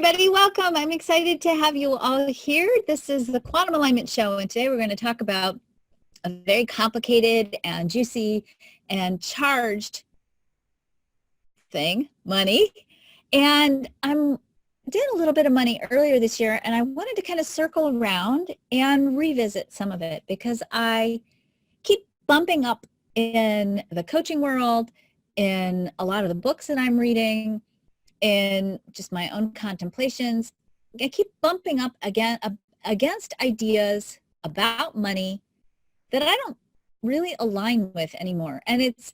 everybody. Welcome. I'm excited to have you all here. This is the Quantum Alignment Show, and today we're going to talk about a very complicated and juicy and charged thing, money. And I did a little bit of money earlier this year, and I wanted to kind of circle around and revisit some of it because I keep bumping up in the coaching world, in a lot of the books that I'm reading, in just my own contemplations. I keep bumping up again against ideas about money that I don't really align with anymore. And it's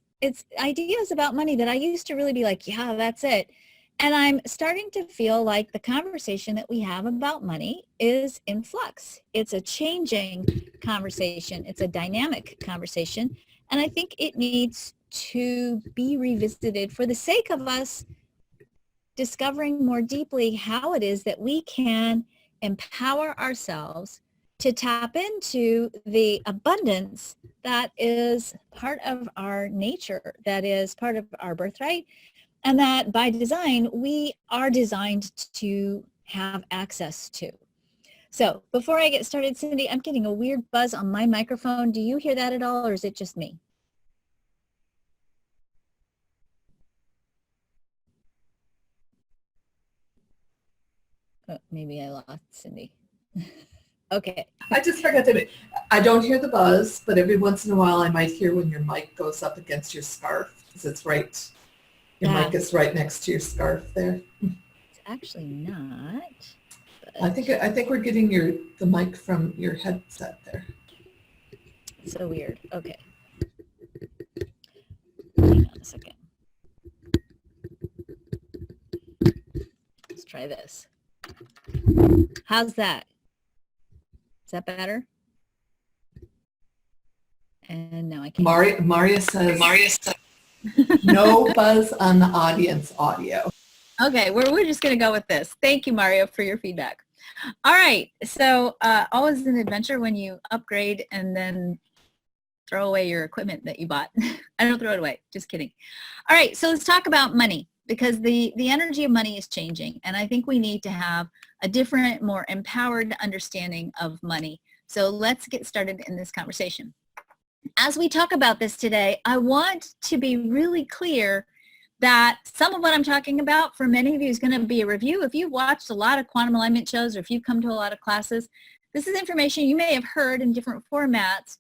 ideas about money that I used to really be like, yeah, that's it. And I'm starting to feel like the conversation that we have about money is in flux. It's a changing conversation. It's a dynamic conversation. And I think it needs to be revisited for the sake of us discovering more deeply how it is that we can empower ourselves to tap into the abundance that is part of our nature, that is part of our birthright, and that by design, we are designed to have access to. So before I get started, Cindy, I'm getting a weird buzz on my microphone. Do you hear that at all, or is it just me? Oh, maybe I lost Cindy. Okay. I just forgot to admit, I don't hear the buzz, but every once in a while I might hear when your mic goes up against your scarf, because it's right, your mic is right next to your scarf there. It's actually not. I think we're getting the mic from your headset there. So weird. Okay. Hang on a second. Let's try this. How's that? Is that better? And now I can't. Maria says no buzz on the audience audio. Okay, we're just going to go with this. Thank you, Mario, for your feedback. All right, so always an adventure when you upgrade and then throw away your equipment that you bought. I don't throw it away, just kidding. All right, so let's talk about money, because the energy of money is changing, and I think we need to have a different, more empowered understanding of money. So let's get started in this conversation. As we talk about this today, I want to be really clear that some of what I'm talking about for many of you is going to be a review. If you've watched a lot of quantum alignment shows, or if you've come to a lot of classes, this is information you may have heard in different formats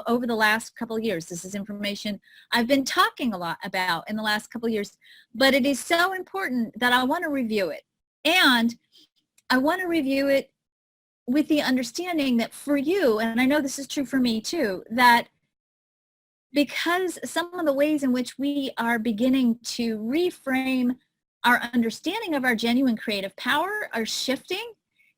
over the last couple of years. This is information I've been talking a lot about in the last couple of years, but it is so important that I want to review it. And I want to review it with the understanding that for you, and I know this is true for me too, that because some of the ways in which we are beginning to reframe our understanding of our genuine creative power are shifting,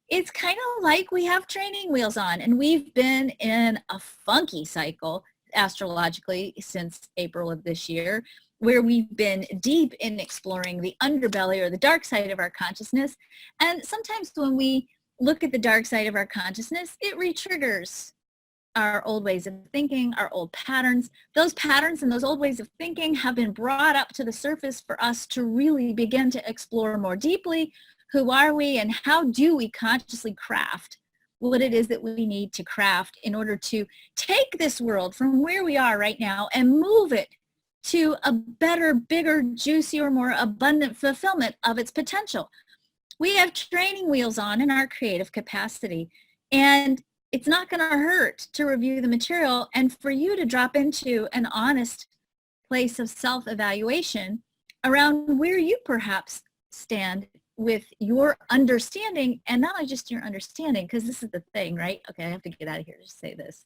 it's kind of like we have training wheels on, and we've been in a funky cycle astrologically since April of this year, where we've been deep in exploring the underbelly or the dark side of our consciousness. And sometimes when we look at the dark side of our consciousness, it re-triggers our old ways of thinking, our old patterns. Those patterns and those old ways of thinking have been brought up to the surface for us to really begin to explore more deeply. Who are we, and how do we consciously craft what it is that we need to craft in order to take this world from where we are right now and move it to a better, bigger, juicier, more abundant fulfillment of its potential. We have training wheels on in our creative capacity, and it's not going to hurt to review the material and for you to drop into an honest place of self-evaluation around where you perhaps stand with your understanding, and not only just your understanding, because this is the thing, right? Okay, I have to get out of here to say this.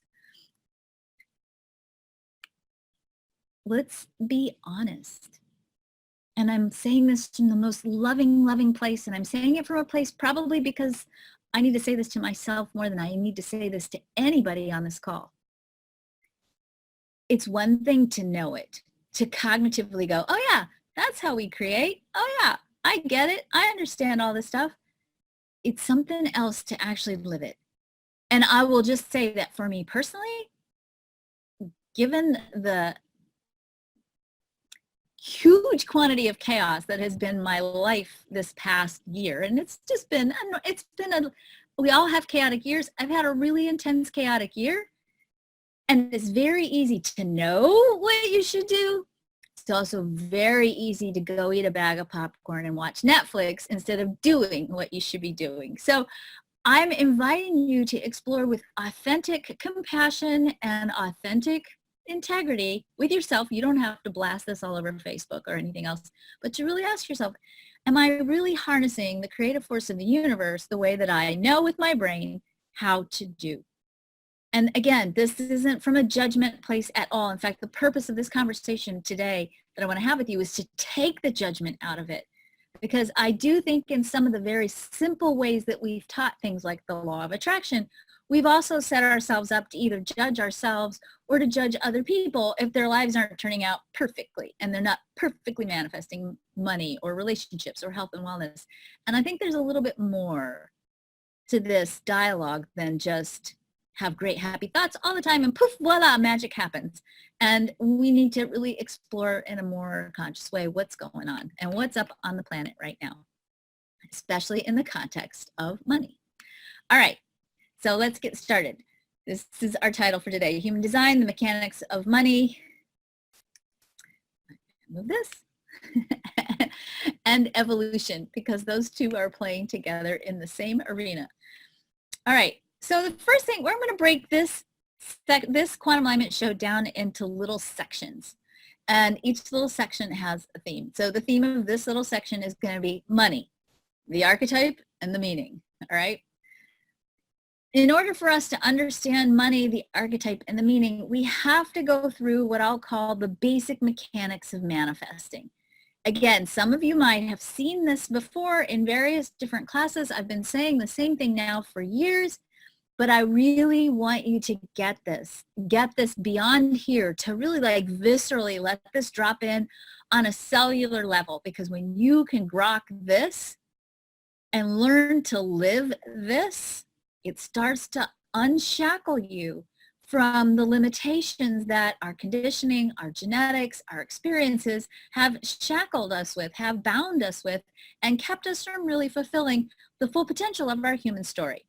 Let's be honest. And I'm saying this in the most loving place, and I'm saying it from a place probably because I need to say this to myself more than I need to say this to anybody on this call. It's one thing to know it, to cognitively go, oh yeah, that's how we create. Oh yeah, I get it. I understand all this stuff. It's something else to actually live it. And I will just say that for me personally, given the huge quantity of chaos that has been my life this past year. And it's just been, we all have chaotic years. I've had a really intense chaotic year. And it's very easy to know what you should do. It's also very easy to go eat a bag of popcorn and watch Netflix instead of doing what you should be doing. So I'm inviting you to explore with authentic compassion and authentic integrity with yourself. You don't have to blast this all over Facebook or anything else, but to really ask yourself, am I really harnessing the creative force of the universe the way that I know with my brain how to do? And again, this isn't from a judgment place at all. In fact, the purpose of this conversation today that I want to have with you is to take the judgment out of it. Because I do think in some of the very simple ways that we've taught things like the law of attraction, we've also set ourselves up to either judge ourselves or to judge other people if their lives aren't turning out perfectly and they're not perfectly manifesting money or relationships or health and wellness. And I think there's a little bit more to this dialogue than just have great happy thoughts all the time and poof, voila, magic happens. And we need to really explore in a more conscious way what's going on and what's up on the planet right now, especially in the context of money. All right, so let's get started. This is our title for today, Human Design, the Mechanics of Money. Move this. And evolution, because those two are playing together in the same arena. All right. So the first thing, we're going to break this quantum alignment show down into little sections. And each little section has a theme. So the theme of this little section is going to be money, the archetype, and the meaning. All right. In order for us to understand money, the archetype, and the meaning, we have to go through what I'll call the basic mechanics of manifesting. Again, some of you might have seen this before in various different classes. I've been saying the same thing now for years. But I really want you to get this beyond here, to really like viscerally let this drop in on a cellular level, because when you can grok this and learn to live this, it starts to unshackle you from the limitations that our conditioning, our genetics, our experiences have shackled us with, have bound us with, and kept us from really fulfilling the full potential of our human story.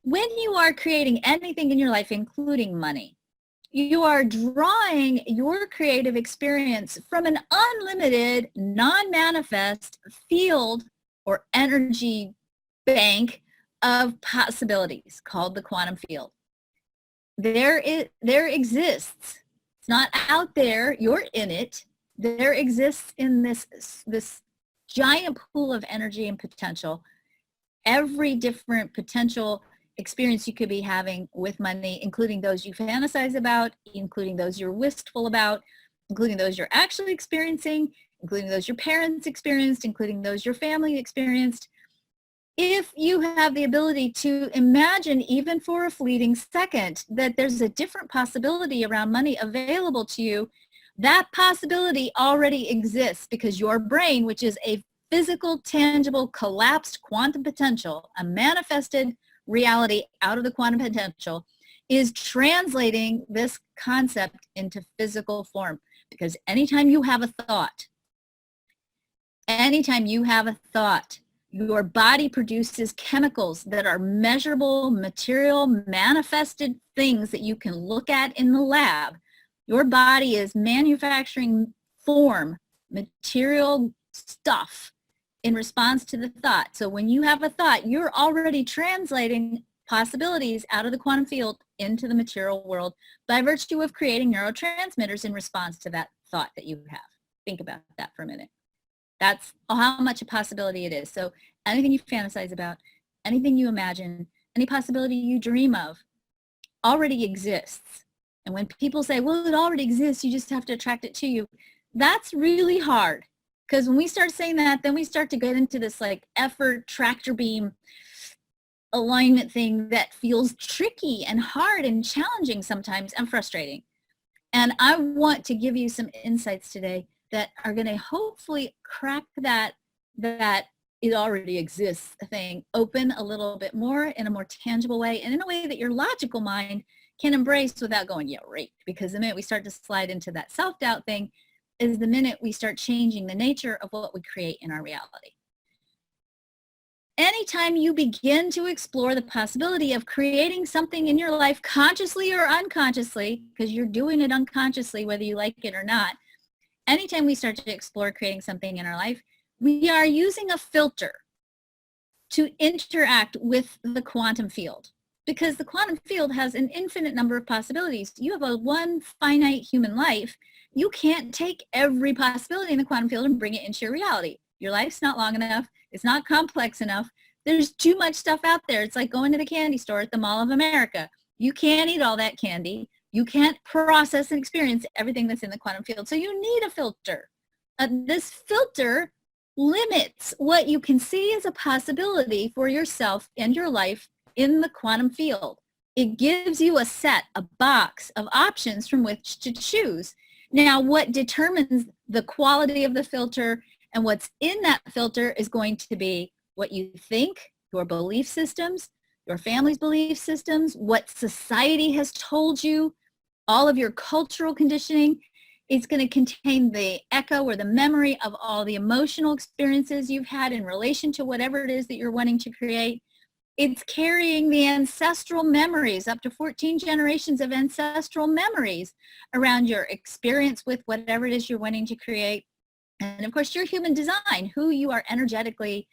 When you are creating anything in your life, including money, you are drawing your creative experience from an unlimited, non-manifest field or energy bank of possibilities called the quantum field. There exists. It's not out there. You're in it. There exists in this giant pool of energy and potential, every different potential experience you could be having with money, including those you fantasize about, including those you're wistful about, including those you're actually experiencing, including those your parents experienced, including those your family experienced. If you have the ability to imagine, even for a fleeting second, that there's a different possibility around money available to you, that possibility already exists, because your brain, which is a physical, tangible, collapsed quantum potential, a manifested reality out of the quantum potential, is translating this concept into physical form. Because anytime you have a thought, your body produces chemicals that are measurable, material, manifested things that you can look at in the lab. Your body is manufacturing form, material stuff in response to the thought. So when you have a thought, you're already translating possibilities out of the quantum field into the material world by virtue of creating neurotransmitters in response to that thought that you have. Think about that for a minute. That's how much a possibility it is. So anything you fantasize about, anything you imagine, any possibility you dream of already exists. And when people say, well, it already exists, you just have to attract it to you, that's really hard. Because when we start saying that, then we start to get into this like effort, tractor beam alignment thing that feels tricky and hard and challenging sometimes and frustrating. And I want to give you some insights today that are going to hopefully crack that it already exists thing open a little bit more in a more tangible way, and in a way that your logical mind can embrace without going, yeah, right. Because the minute we start to slide into that self-doubt thing, is the minute we start changing the nature of what we create in our reality. Anytime you begin to explore the possibility of creating something in your life consciously or unconsciously, because you're doing it unconsciously whether you like it or not, anytime we start to explore creating something in our life, we are using a filter to interact with the quantum field, because the quantum field has an infinite number of possibilities. You have a one finite human life. You can't take every possibility in the quantum field and bring it into your reality. Your life's not long enough. It's not complex enough. There's too much stuff out there. It's like going to the candy store at the Mall of America. You can't eat all that candy. You can't process and experience everything that's in the quantum field. So you need a filter. This filter limits what you can see as a possibility for yourself and your life in the quantum field. It gives you a set, a box of options from which to choose. Now, what determines the quality of the filter and what's in that filter is going to be what you think, your belief systems, your family's belief systems, what society has told you, all of your cultural conditioning. It's going to contain the echo or the memory of all the emotional experiences you've had in relation to whatever it is that you're wanting to create. It's carrying the ancestral memories, up to 14 generations of ancestral memories around your experience with whatever it is you're wanting to create. And of course, your human design, who you are energetically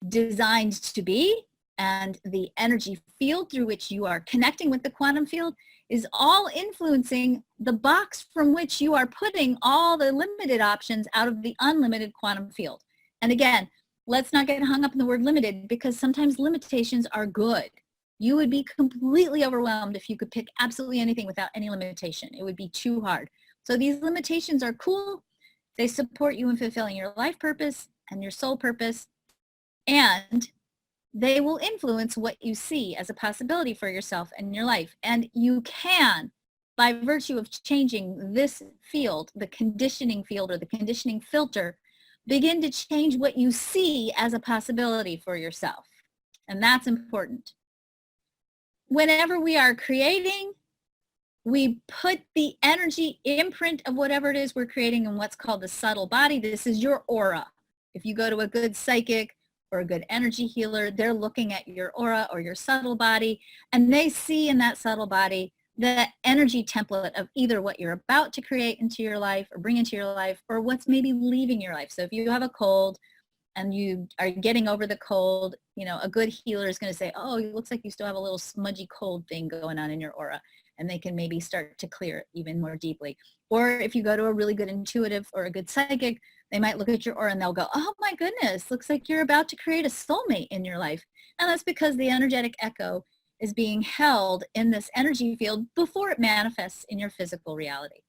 designed to be, and the energy field through which you are connecting with the quantum field is all influencing the box from which you are putting all the limited options out of the unlimited quantum field. And again, let's not get hung up in the word limited, because sometimes limitations are good. You would be completely overwhelmed if you could pick absolutely anything without any limitation. It would be too hard. So these limitations are cool. They support you in fulfilling your life purpose and your soul purpose, and they will influence what you see as a possibility for yourself and your life. And you can, by virtue of changing this field, the conditioning field or the conditioning filter, begin to change what you see as a possibility for yourself. And that's important. Whenever we are creating, we put the energy imprint of whatever it is we're creating in what's called the subtle body. This is your aura. If you go to a good psychic or a good energy healer, they're looking at your aura or your subtle body, and they see in that subtle body the energy template of either what you're about to create into your life or bring into your life, or what's maybe leaving your life. So if you have a cold and you are getting over the cold, you know, a good healer is going to say, oh, it looks like you still have a little smudgy cold thing going on in your aura, and they can maybe start to clear it even more deeply. Or if you go to a really good intuitive or a good psychic, they might look at your aura and they'll go, oh my goodness, looks like you're about to create a soulmate in your life. And that's because the energetic echo is being held in this energy field before it manifests in your physical reality.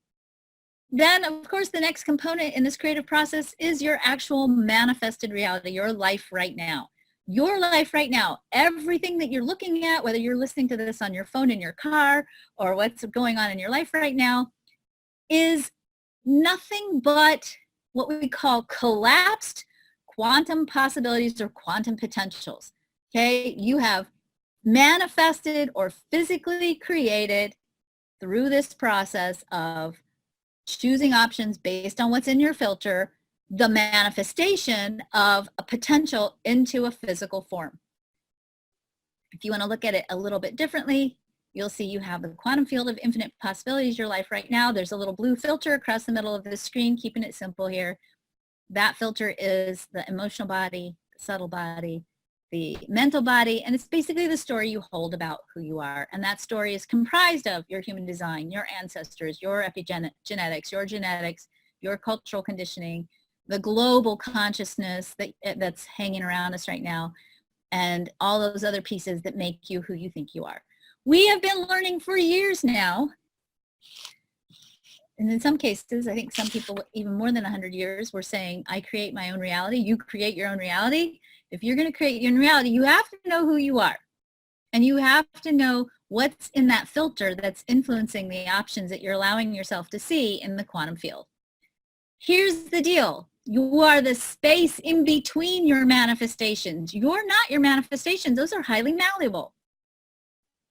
Then, of course, the next component in this creative process is your actual manifested reality, your life right now. Your life right now, everything that you're looking at, whether you're listening to this on your phone in your car or what's going on in your life right now, is nothing but what we call collapsed quantum possibilities or quantum potentials. Okay, you have manifested or physically created through this process of choosing options based on what's in your filter, the manifestation of a potential into a physical form. If you want to look at it a little bit differently, you'll see you have the quantum field of infinite possibilities, your life right now. There's a little blue filter across the middle of the screen, keeping it simple here. That filter is the emotional body, the subtle body, the mental body, and it's basically the story you hold about who you are. And that story is comprised of your human design, your ancestors, your epigenetics, your cultural conditioning, the global consciousness that's hanging around us right now, and all those other pieces that make you who you think you are. We have been learning for years now, and in some cases, I think some people even more than 100 years were saying, I create my own reality, you create your own reality. If you're going to create your own reality, you have to know who you are. And you have to know what's in that filter that's influencing the options that you're allowing yourself to see in the quantum field. Here's the deal. You are the space in between your manifestations. You're not your manifestations. Those are highly malleable.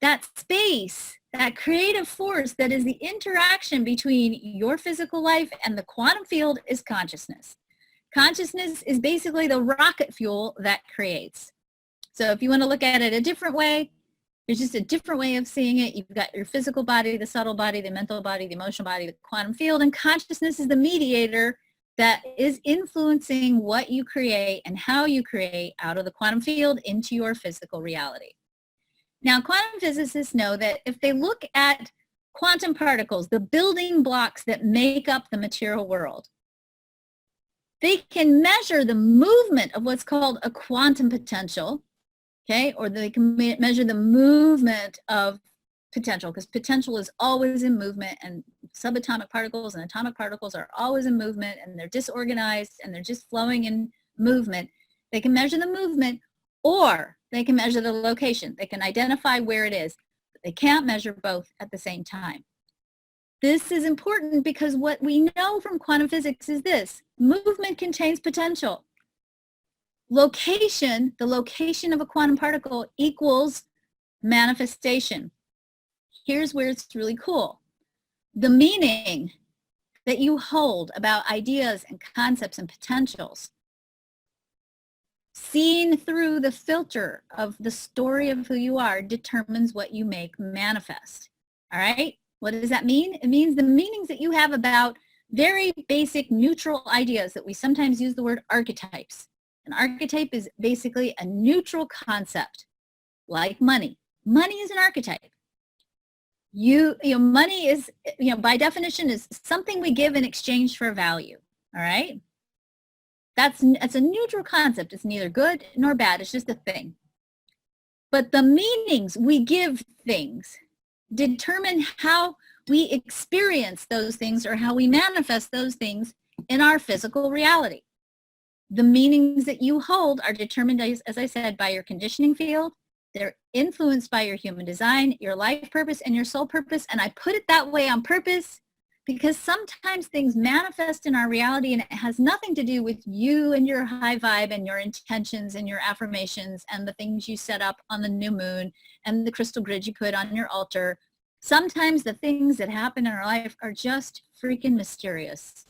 that space, that creative force that is the interaction between your physical life and the quantum field is consciousness. Consciousness is basically the rocket fuel that creates. So if you want to look at it a different way, there's just a different way of seeing it. You've got your physical body, the subtle body, the mental body, the emotional body, the quantum field, and consciousness is the mediator that is influencing what you create and how you create out of the quantum field into your physical reality. Now, quantum physicists know that if they look at quantum particles, the building blocks that make up the material world, they can measure the movement of what's called a quantum potential, okay? Or they can measure the movement of potential, because potential is always in movement, and subatomic particles and atomic particles are always in movement, and they're disorganized and they're just flowing in movement. They can measure the movement, or they can measure the location. They can identify where it is, but they can't measure both at the same time. This is important because what we know from quantum physics is this: movement contains potential. Location, the location of a quantum particle, equals manifestation. Here's where it's really cool. The meaning that you hold about ideas and concepts and potentials, seen through the filter of the story of who you are, determines what you make manifest. All right? What does that mean? It means the meanings that you have about very basic neutral ideas that we sometimes use the word archetypes. An archetype is basically a neutral concept, like money. Money is an archetype. Money is, by definition, is something we give in exchange for value. All right? That's a neutral concept. It's neither good nor bad. It's just a thing. But the meanings we give things determine how we experience those things or how we manifest those things in our physical reality. The meanings that you hold are determined, as I said, by your conditioning field. They're influenced by your human design, your life purpose, and your soul purpose. And I put it that way on purpose because sometimes things manifest in our reality and it has nothing to do with you and your high vibe and your intentions and your affirmations and the things you set up on the new moon and the crystal grid you put on your altar. Sometimes the things that happen in our life are just freaking mysterious.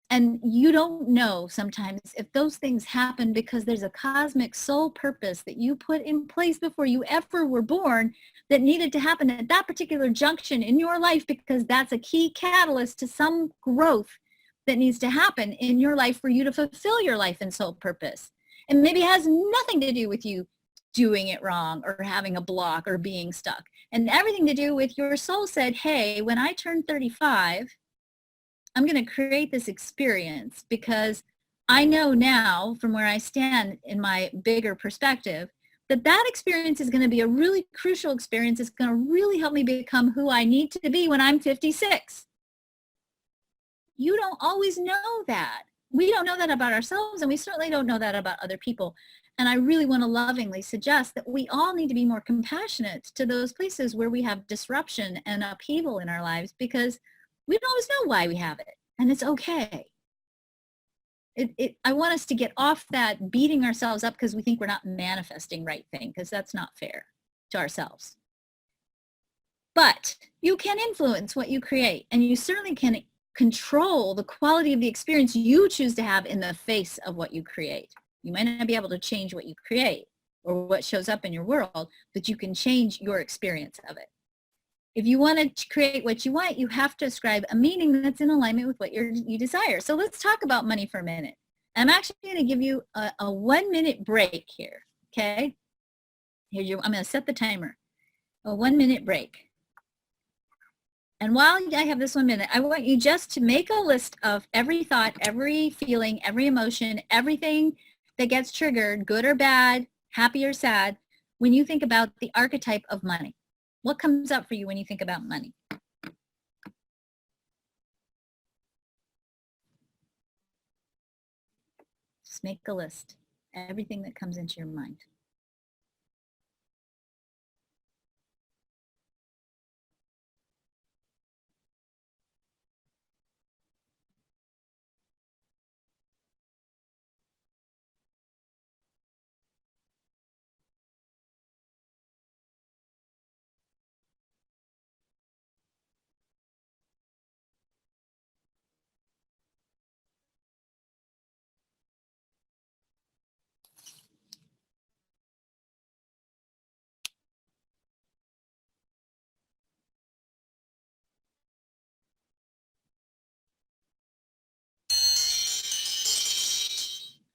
And you don't know sometimes if those things happen because there's a cosmic soul purpose that you put in place before you ever were born that needed to happen at that particular junction in your life, because that's a key catalyst to some growth that needs to happen in your life for you to fulfill your life and soul purpose. And maybe it has nothing to do with you doing it wrong or having a block or being stuck, and everything to do with your soul said, hey, when I turn 35, I'm going to create this experience because I know now from where I stand in my bigger perspective that that experience is going to be a really crucial experience. It's going to really help me become who I need to be when I'm 56. You don't always know that. We don't know that about ourselves, and we certainly don't know that about other people. And I really want to lovingly suggest that we all need to be more compassionate to those places where we have disruption and upheaval in our lives, because we don't always know why we have it, and it's okay. I want us to get off that beating ourselves up because we think we're not manifesting right thing, because that's not fair to ourselves. But you can influence what you create, and you certainly can control the quality of the experience you choose to have in the face of what you create. You might not be able to change what you create or what shows up in your world, but you can change your experience of it. If you want to create what you want, you have to ascribe a meaning that's in alignment with what you desire. So let's talk about money for a minute. I'm actually going to give you a 1 minute break here, okay? I'm going to set the timer. A 1 minute break. And while I have this 1 minute, I want you just to make a list of every thought, every feeling, every emotion, everything that gets triggered, good or bad, happy or sad, when you think about the archetype of money. What comes up for you when you think about money? Just make a list. Everything that comes into your mind.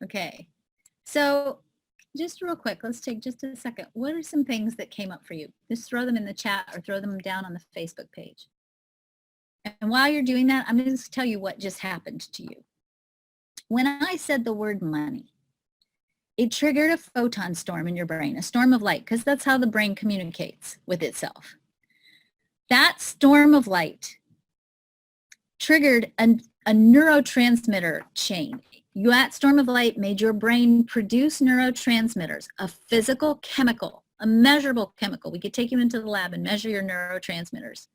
Okay. So just real quick, let's take just a second. What are some things that came up for you? Just throw them in the chat or throw them down on the Facebook page. And while you're doing that, I'm going to tell you what just happened to you. When I said the word money, it triggered a photon storm in your brain, a storm of light, because that's how the brain communicates with itself. That storm of light triggered a neurotransmitter chain. That storm of light made your brain produce neurotransmitters, a physical chemical, a measurable chemical. We could take you into the lab and measure your neurotransmitters.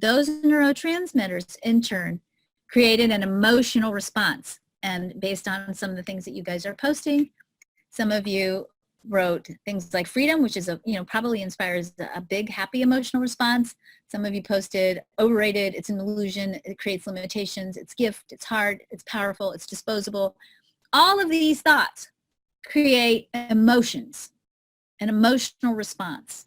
Those neurotransmitters, in turn, created an emotional response. And based on some of the things that you guys are posting, some of you wrote things like freedom, which is probably inspires a big, happy emotional response. Some of you posted overrated, it's an illusion, it creates limitations, it's gift, it's hard, it's powerful, it's disposable. All of these thoughts create emotions, an emotional response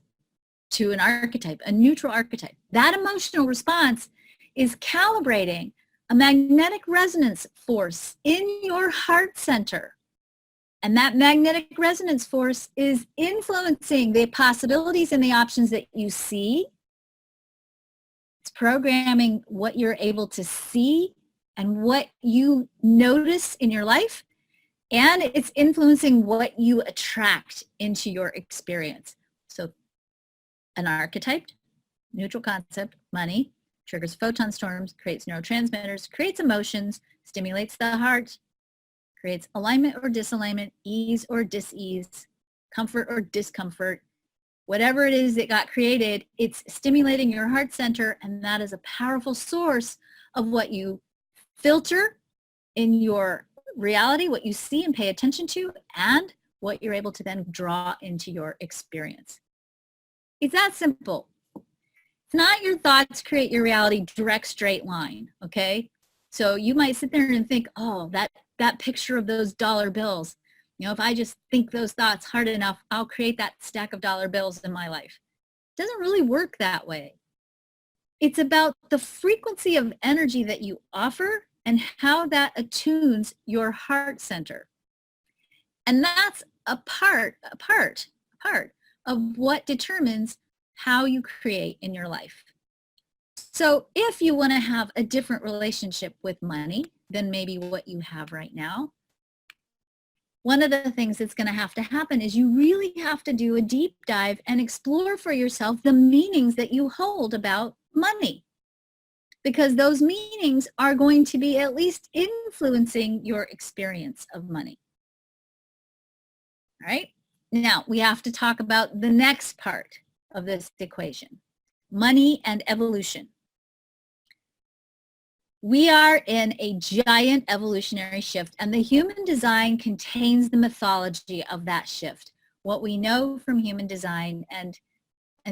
to an archetype, a neutral archetype. That emotional response is calibrating a magnetic resonance force in your heart center. And that magnetic resonance force is influencing the possibilities and the options that you see. It's programming what you're able to see and what you notice in your life. And it's influencing what you attract into your experience. So an archetype, neutral concept, money, triggers photon storms, creates neurotransmitters, creates emotions, stimulates the heart, creates alignment or disalignment, ease or dis-ease, comfort or discomfort. Whatever it is that got created, it's stimulating your heart center, and that is a powerful source of what you filter in your reality, what you see and pay attention to, and what you're able to then draw into your experience. It's that simple. It's not your thoughts create your reality, direct straight line, okay? So you might sit there and think, oh, that picture of those dollar bills, if I just think those thoughts hard enough, I'll create that stack of dollar bills in my life. It doesn't really work that way. It's about the frequency of energy that you offer and how that attunes your heart center. And that's a part of what determines how you create in your life. So if you want to have a different relationship with money than maybe what you have right now, one of the things that's going to happen is you really have to do a deep dive and explore for yourself the meanings that you hold about money, because those meanings are going to be at least influencing your experience of money. All right? Now, we have to talk about the next part of this equation, money and evolution. We are in a giant evolutionary shift, and the human design contains the mythology of that shift. What we know from human design, and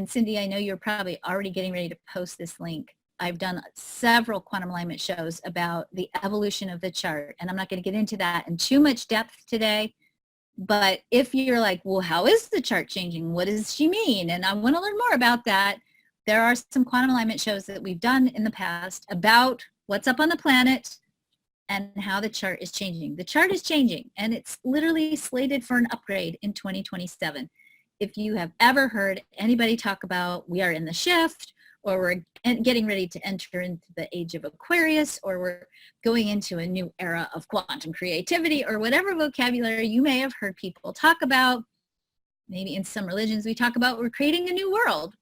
Cindy, I know you're probably already getting ready to post this link. I've done several quantum alignment shows about the evolution of the chart, and I'm not going to get into that in too much depth today. But if you're like, well, how is the chart changing? What does she mean? And I want to learn more about that. There are some quantum alignment shows that we've done in the past about what's up on the planet and how the chart is changing. The chart is changing, and it's literally slated for an upgrade in 2027. If you have ever heard anybody talk about we are in the shift, or we're getting ready to enter into the age of Aquarius, or we're going into a new era of quantum creativity, or whatever vocabulary you may have heard people talk about, maybe in some religions we talk about we're creating a new world.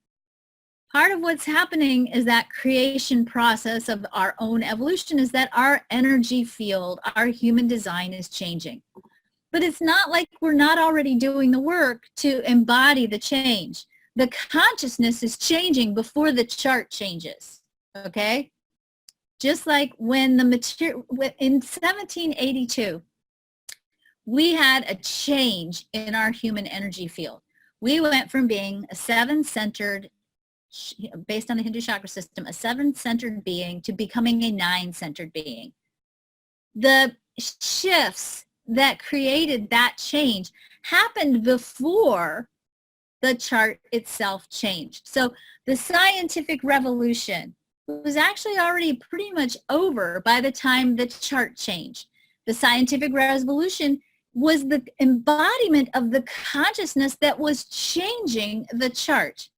Part of what's happening is that creation process of our own evolution is that our energy field, our human design is changing. But it's not like we're not already doing the work to embody the change. The consciousness is changing before the chart changes, okay? Just like when in 1782, we had a change in our human energy field. We went from being a seven-centered, based on the Hindu chakra system, a seven-centered being to becoming a nine-centered being. The shifts that created that change happened before the chart itself changed. So the scientific revolution was actually already pretty much over by the time the chart changed. The scientific revolution was the embodiment of the consciousness that was changing the chart.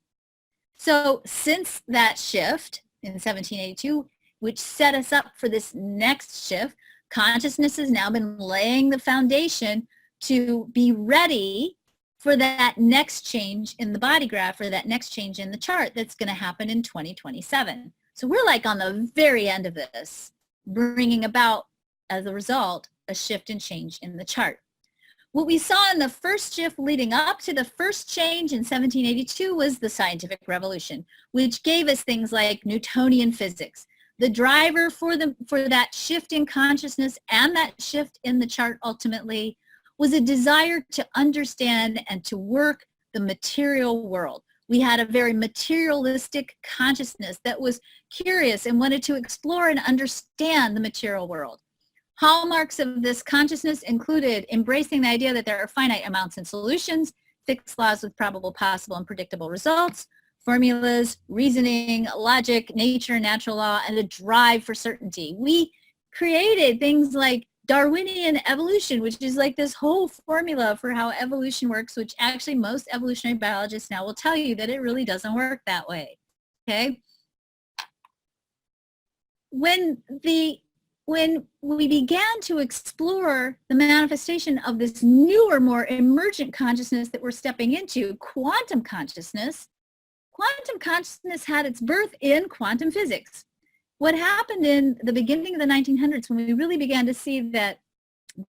So since that shift in 1782, which set us up for this next shift, consciousness has now been laying the foundation to be ready for that next change in the body graph, or that next change in the chart that's going to happen in 2027. So we're like on the very end of this, bringing about, as a result, a shift and change in the chart. What we saw in the first shift leading up to the first change in 1782 was the scientific revolution, which gave us things like Newtonian physics. The driver for that shift in consciousness and that shift in the chart ultimately was a desire to understand and to work the material world. We had a very materialistic consciousness that was curious and wanted to explore and understand the material world. Hallmarks of this consciousness included embracing the idea that there are finite amounts and solutions, fixed laws with probable, possible, and predictable results, formulas, reasoning, logic, nature, natural law, and a drive for certainty. We created things like Darwinian evolution, which is like this whole formula for how evolution works, which actually most evolutionary biologists now will tell you that it really doesn't work that way, okay? When we began to explore the manifestation of this newer, more emergent consciousness that we're stepping into, quantum consciousness had its birth in quantum physics. What happened in the beginning of the 1900s, when we really began to see that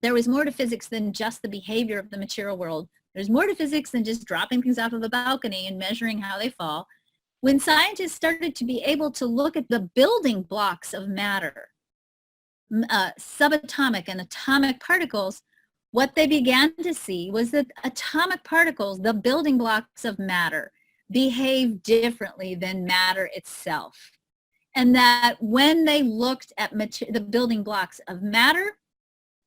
there was more to physics than just the behavior of the material world, there's more to physics than just dropping things off of a balcony and measuring how they fall, when scientists started to be able to look at the building blocks of matter, subatomic and atomic particles, what they began to see was that atomic particles, the building blocks of matter, behave differently than matter itself. And that when they looked at the building blocks of matter,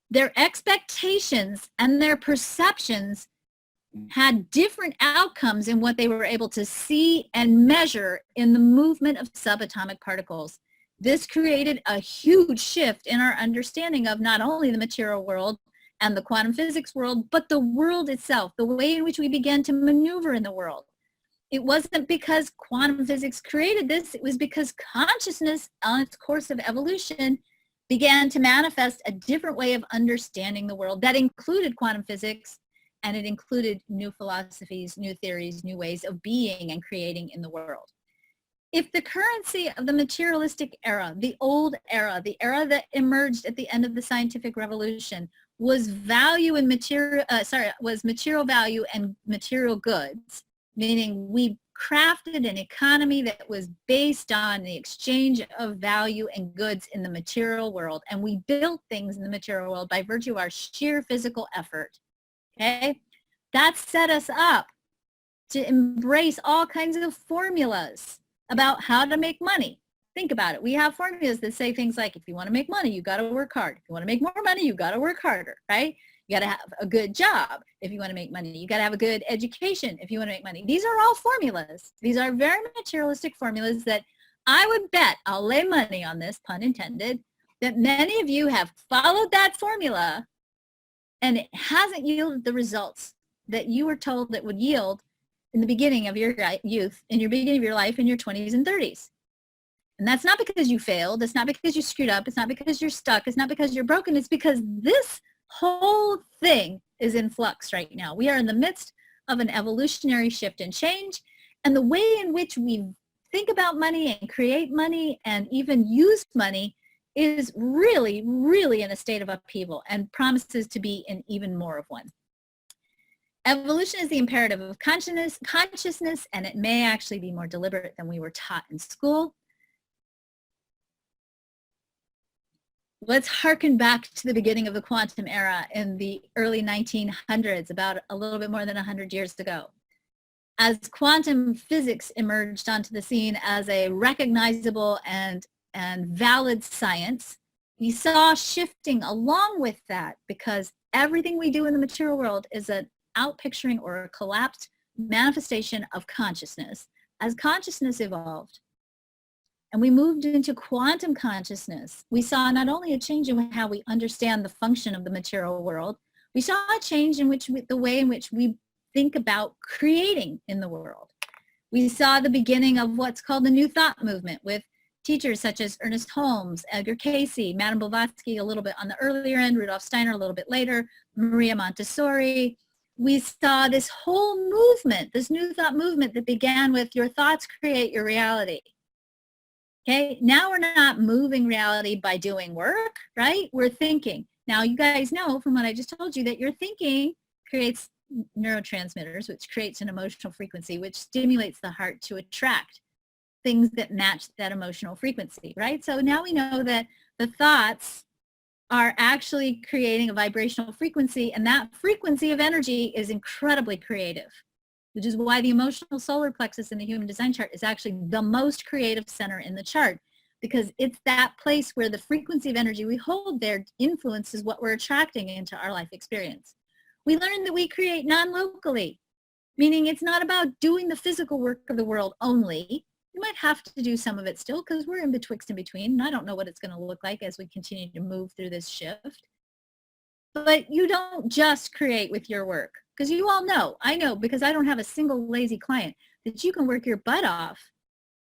their expectations and their perceptions had different outcomes in what they were able to see and measure in the movement of subatomic particles. This created a huge shift in our understanding of not only the material world and the quantum physics world, but the world itself, the way in which we began to maneuver in the world. It wasn't because quantum physics created this, it was because consciousness on its course of evolution began to manifest a different way of understanding the world that included quantum physics, and it included new philosophies, new theories, new ways of being and creating in the world. If the currency of the materialistic era, the old era, the era that emerged at the end of the scientific revolution, was was material value and material goods, meaning we crafted an economy that was based on the exchange of value and goods in the material world, and we built things in the material world by virtue of our sheer physical effort, okay? That set us up to embrace all kinds of formulas about how to make money. Think about it. We have formulas that say things like, if you want to make money, you got to work hard. If you want to make more money, you got to work harder, right? You got to have a good job if you want to make money. You got to have a good education if you want to make money. These are all formulas. These are very materialistic formulas that I would bet, I'll lay money on this, pun intended, that many of you have followed that formula and it hasn't yielded the results that you were told it would yield in the beginning of your youth, in your beginning of your life, in your 20s and 30s. And that's not because you failed. It's not because you screwed up. It's not because you're stuck. It's not because you're broken. It's because this whole thing is in flux right now. We are in the midst of an evolutionary shift and change. And the way in which we think about money and create money and even use money is really, really in a state of upheaval and promises to be in even more of one. Evolution is the imperative of consciousness, and it may actually be more deliberate than we were taught in school. Let's harken back to the beginning of the quantum era in the early 1900s, about a little bit more than 100 years ago. As quantum physics emerged onto the scene as a recognizable and valid science, we saw shifting along with that, because everything we do in the material world is an outpicturing or a collapsed manifestation of consciousness. As consciousness evolved, and we moved into quantum consciousness, we saw not only a change in how we understand the function of the material world, we saw a change in the way in which we think about creating in the world. We saw the beginning of what's called the New Thought movement with teachers such as Ernest Holmes, Edgar Cayce, Madame Blavatsky a little bit on the earlier end, Rudolf Steiner a little bit later, Maria Montessori. We saw this whole movement, this New Thought movement that began with your thoughts create your reality. Okay, now we're not moving reality by doing work, right? We're thinking. Now you guys know from what I just told you that your thinking creates neurotransmitters, which creates an emotional frequency, which stimulates the heart to attract things that match that emotional frequency, right? So now we know that the thoughts are actually creating a vibrational frequency, and that frequency of energy is incredibly creative, which is why the emotional solar plexus in the human design chart is actually the most creative center in the chart, because it's that place where the frequency of energy we hold there influences what we're attracting into our life experience. We learned that we create non-locally, meaning it's not about doing the physical work of the world only. You might have to do some of it still because we're in betwixt and between, and I don't know what it's going to look like as we continue to move through this shift. But you don't just create with your work, because you all know, I know because I don't have a single lazy client, that you can work your butt off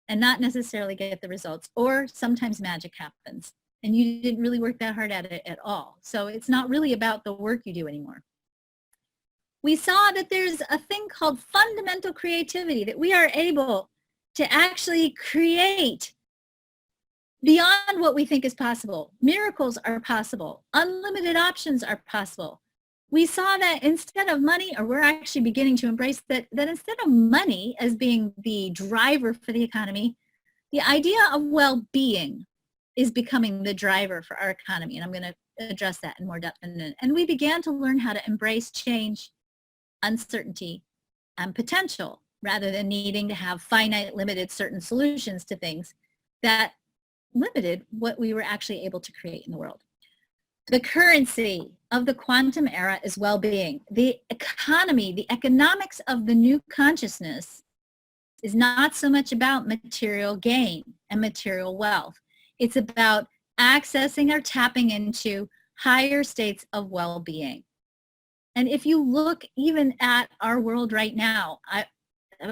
and not necessarily get the results, or sometimes magic happens and you didn't really work that hard at it at all. So it's not really about the work you do anymore. We saw that there's a thing called fundamental creativity, that we are able to actually create beyond what we think is possible. Miracles are possible. Unlimited options are possible. We saw that instead of money, or we're actually beginning to embrace that instead of money as being the driver for the economy, the idea of well-being is becoming the driver for our economy. And I'm going to address that in more depth in a minute. And we began to learn how to embrace change, uncertainty, and potential, rather than needing to have finite, limited, certain solutions to things that limited what we were actually able to create in the world. The currency of the quantum era is well-being. The economy, the economics of the new consciousness is not so much about material gain and material wealth. It's about accessing or tapping into higher states of well-being. And if you look even at our world right now,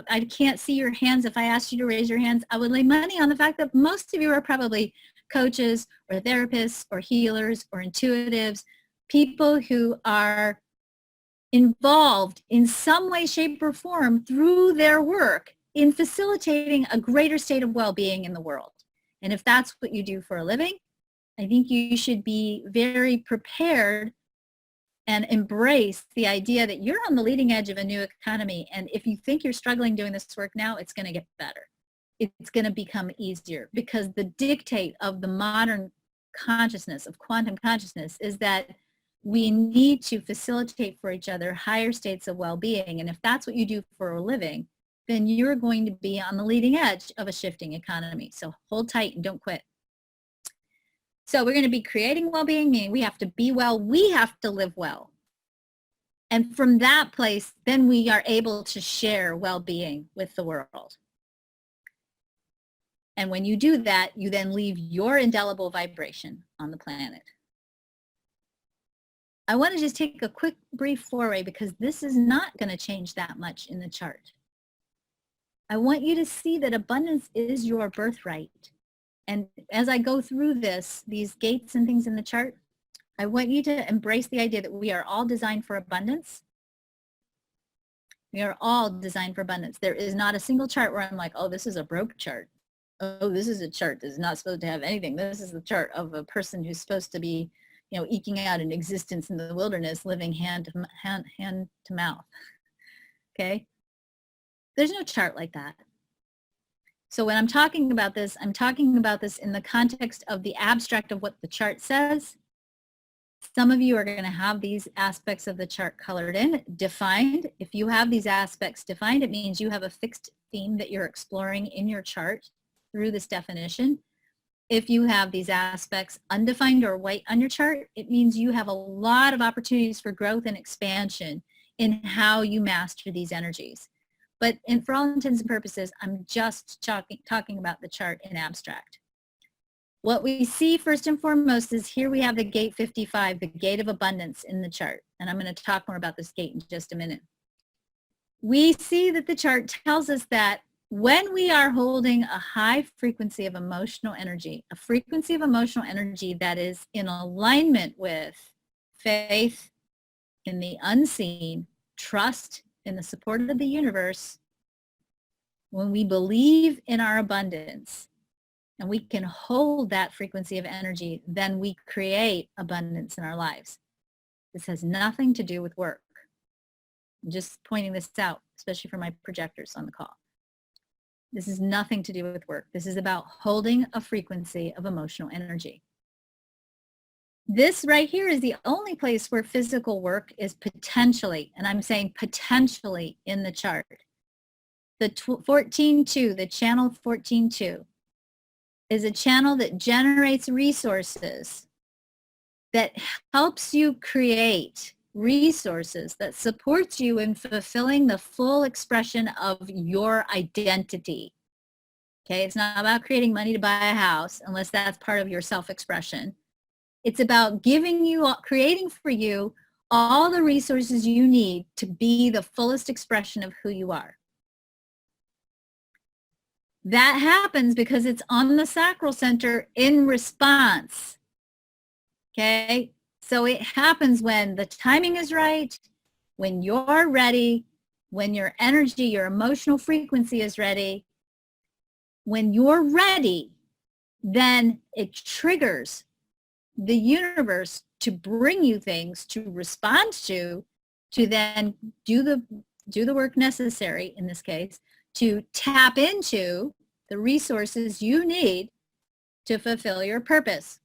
I can't see your hands. If I asked you to raise your hands, I would lay money on the fact that most of you are probably coaches or therapists or healers or intuitives, people who are involved in some way, shape, or form through their work in facilitating a greater state of well-being in the world. And if that's what you do for a living, I think you should be very prepared and embrace the idea that you're on the leading edge of a new economy. And if you think you're struggling doing this work now, it's going to get better. It's going to become easier, because the dictate of the modern consciousness, of quantum consciousness, is that we need to facilitate for each other higher states of well-being. And if that's what you do for a living, then you're going to be on the leading edge of a shifting economy. So hold tight and don't quit. So we're going to be creating well-being, meaning we have to be well, we have to live well. And from that place, then we are able to share well-being with the world. And when you do that, you then leave your indelible vibration on the planet. I want to just take a quick brief foray, because this is not going to change that much in the chart. I want you to see that abundance is your birthright. And as I go through these gates and things in the chart, I want you to embrace the idea that we are all designed for abundance. We are all designed for abundance. There is not a single chart where I'm like, oh, this is a broke chart. Oh, this is a chart that's not supposed to have anything. This is the chart of a person who's supposed to be, eking out an existence in the wilderness, living hand to mouth. Okay? There's no chart like that. So when I'm talking about this in the context of the abstract of what the chart says. Some of you are going to have these aspects of the chart colored in, defined. If you have these aspects defined, it means you have a fixed theme that you're exploring in your chart through this definition. If you have these aspects undefined or white on your chart, it means you have a lot of opportunities for growth and expansion in how you master these energies. But for all intents and purposes, I'm just talking about the chart in abstract. What we see first and foremost is here we have the gate 55, the gate of abundance in the chart. And I'm going to talk more about this gate in just a minute. We see that the chart tells us that when we are holding a high frequency of emotional energy, a frequency of emotional energy that is in alignment with faith in the unseen, trust in the support of the universe, when we believe in our abundance and we can hold that frequency of energy, then we create abundance in our lives. This has nothing to do with work. I'm just pointing this out, especially for my projectors on the call. This is nothing to do with work. This is about holding a frequency of emotional energy. This right here is the only place where physical work is potentially, and I'm saying potentially, in the chart. The 14.2, the channel 14.2, is a channel that generates resources, that helps you create resources, that supports you in fulfilling the full expression of your identity. Okay, it's not about creating money to buy a house, unless that's part of your self-expression. It's about creating for you all the resources you need to be the fullest expression of who you are. That happens because it's on the sacral center in response. Okay, so it happens when the timing is right, when you're ready, when your energy, your emotional frequency is ready. When you're ready, then it triggers the universe to bring you things to respond to then do the work necessary, in this case, to tap into the resources you need to fulfill your purpose.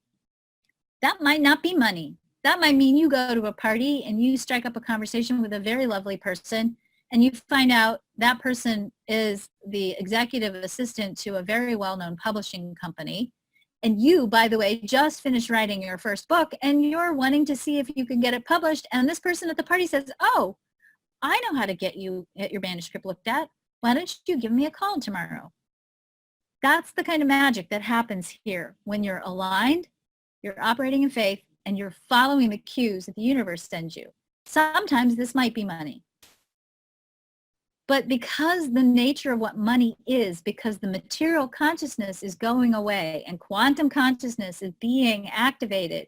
That might not be money. That might mean you go to a party and you strike up a conversation with a very lovely person and you find out that person is the executive assistant to a very well-known publishing company. And you, by the way, just finished writing your first book and you're wanting to see if you can get it published. And this person at the party says, oh, I know how to get your manuscript looked at. Why don't you give me a call tomorrow? That's the kind of magic that happens here when you're aligned, you're operating in faith, and you're following the cues that the universe sends you. Sometimes this might be money. But because the nature of what money is, because the material consciousness is going away and quantum consciousness is being activated,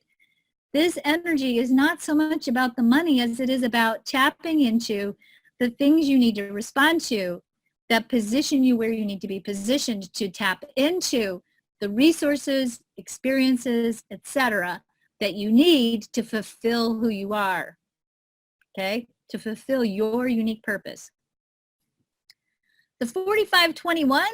this energy is not so much about the money as it is about tapping into the things you need to respond to that position you where you need to be positioned to tap into the resources, experiences, etc., that you need to fulfill who you are, okay? To fulfill your unique purpose. The 4521,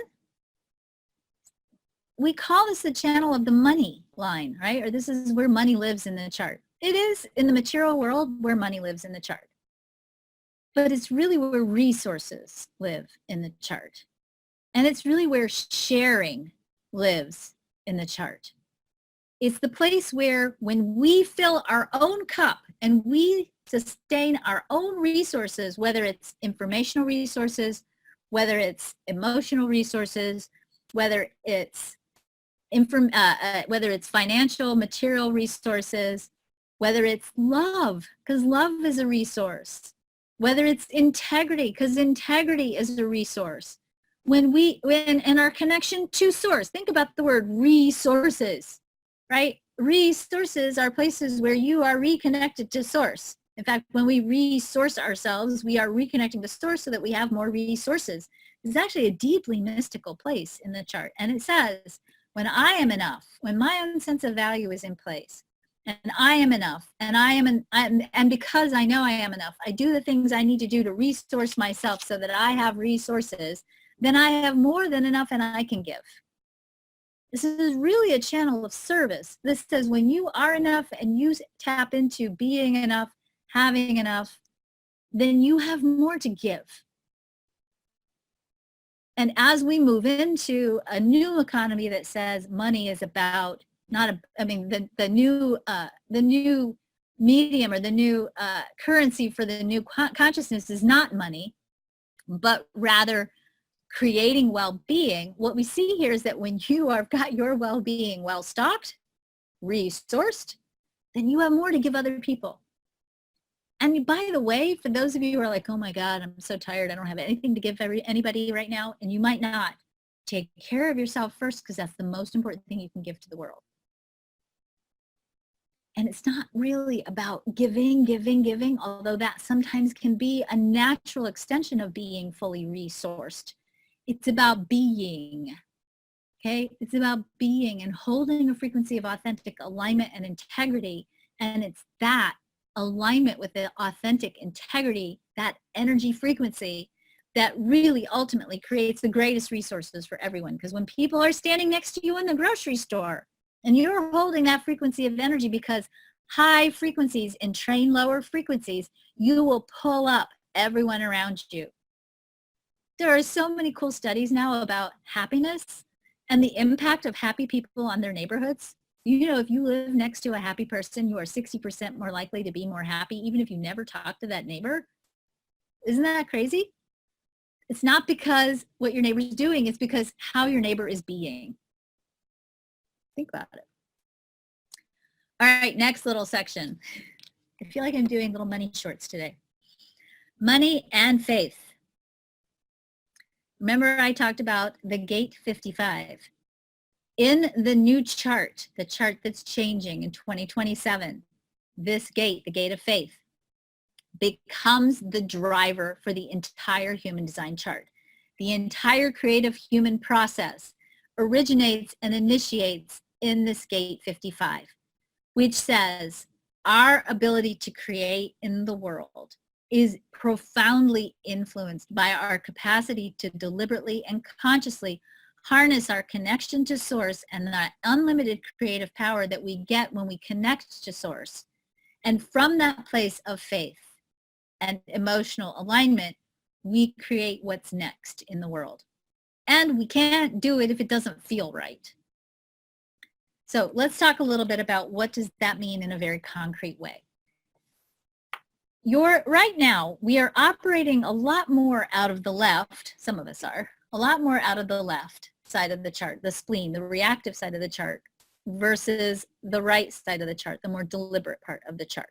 we call this the channel of the money line, right? Or this is where money lives in the chart. It is in the material world where money lives in the chart. But it's really where resources live in the chart. And it's really where sharing lives in the chart. It's the place where when we fill our own cup and we sustain our own resources, whether it's informational resources, whether it's emotional resources, whether it's financial, material resources, whether it's love, because love is a resource, whether it's integrity, because integrity is a resource. When in our connection to source, think about the word resources, right? Resources are places where you are reconnected to source. In fact, when we resource ourselves, we are reconnecting to source so that we have more resources. It's actually a deeply mystical place in the chart. And it says, when I am enough, when my own sense of value is in place, and I am enough, and because I know I am enough, I do the things I need to do to resource myself so that I have resources, then I have more than enough and I can give. This is really a channel of service. This says when you are enough and you tap into being enough, having enough, then you have more to give. And as we move into a new economy that says money is about the new medium or the new currency for the new consciousness is not money, but rather creating well-being, what we see here is that when you have got your well-being well-stocked, resourced, then you have more to give other people. And by the way, for those of you who are like, oh my God, I'm so tired, I don't have anything to give anybody right now, and you might not, take care of yourself first, because that's the most important thing you can give to the world. And it's not really about giving, although that sometimes can be a natural extension of being fully resourced. It's about being, okay? It's about being and holding a frequency of authentic alignment and integrity. And it's that alignment with the authentic integrity, that energy frequency, that really ultimately creates the greatest resources for everyone. Because when people are standing next to you in the grocery store and you're holding that frequency of energy, because high frequencies entrain lower frequencies, you will pull up everyone around you. There are so many cool studies now about happiness and the impact of happy people on their neighborhoods. You know, if you live next to a happy person, you are 60% more likely to be more happy, even if you never talk to that neighbor. Isn't that crazy? It's not because what your neighbor's doing, it's because how your neighbor is being. Think about it. All right, next little section. I feel like I'm doing little money shorts today. Money and faith. Remember I talked about the gate 55. In the new chart, the chart that's changing in 2027, this gate, the gate of faith, becomes the driver for the entire human design chart. The entire creative human process originates and initiates in this gate 55, which says our ability to create in the world is profoundly influenced by our capacity to deliberately and consciously harness our connection to source and that unlimited creative power that we get when we connect to source. And from that place of faith and emotional alignment, we create what's next in the world. And we can't do it if it doesn't feel right. So let's talk a little bit about what does that mean in a very concrete way. Right now, we are operating a lot more out of the left, some of us are, a lot more out of the left side of the chart, the spleen, the reactive side of the chart, versus the right side of the chart, the more deliberate part of the chart.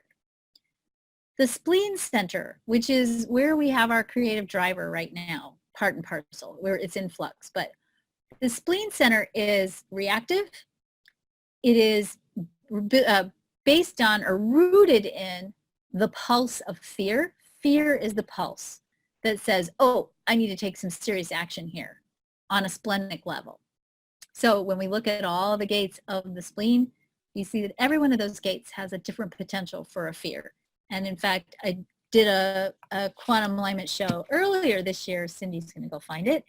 The spleen center, which is where we have our creative driver right now, part and parcel, where it's in flux, but the spleen center is reactive. It is based on or rooted in the pulse of fear. Fear is the pulse that says, oh, I need to take some serious action here on a splenic level. So when we look at all the gates of the spleen, you see that every one of those gates has a different potential for a fear. And in fact, I did a quantum alignment show earlier this year. Cindy's going to go find it.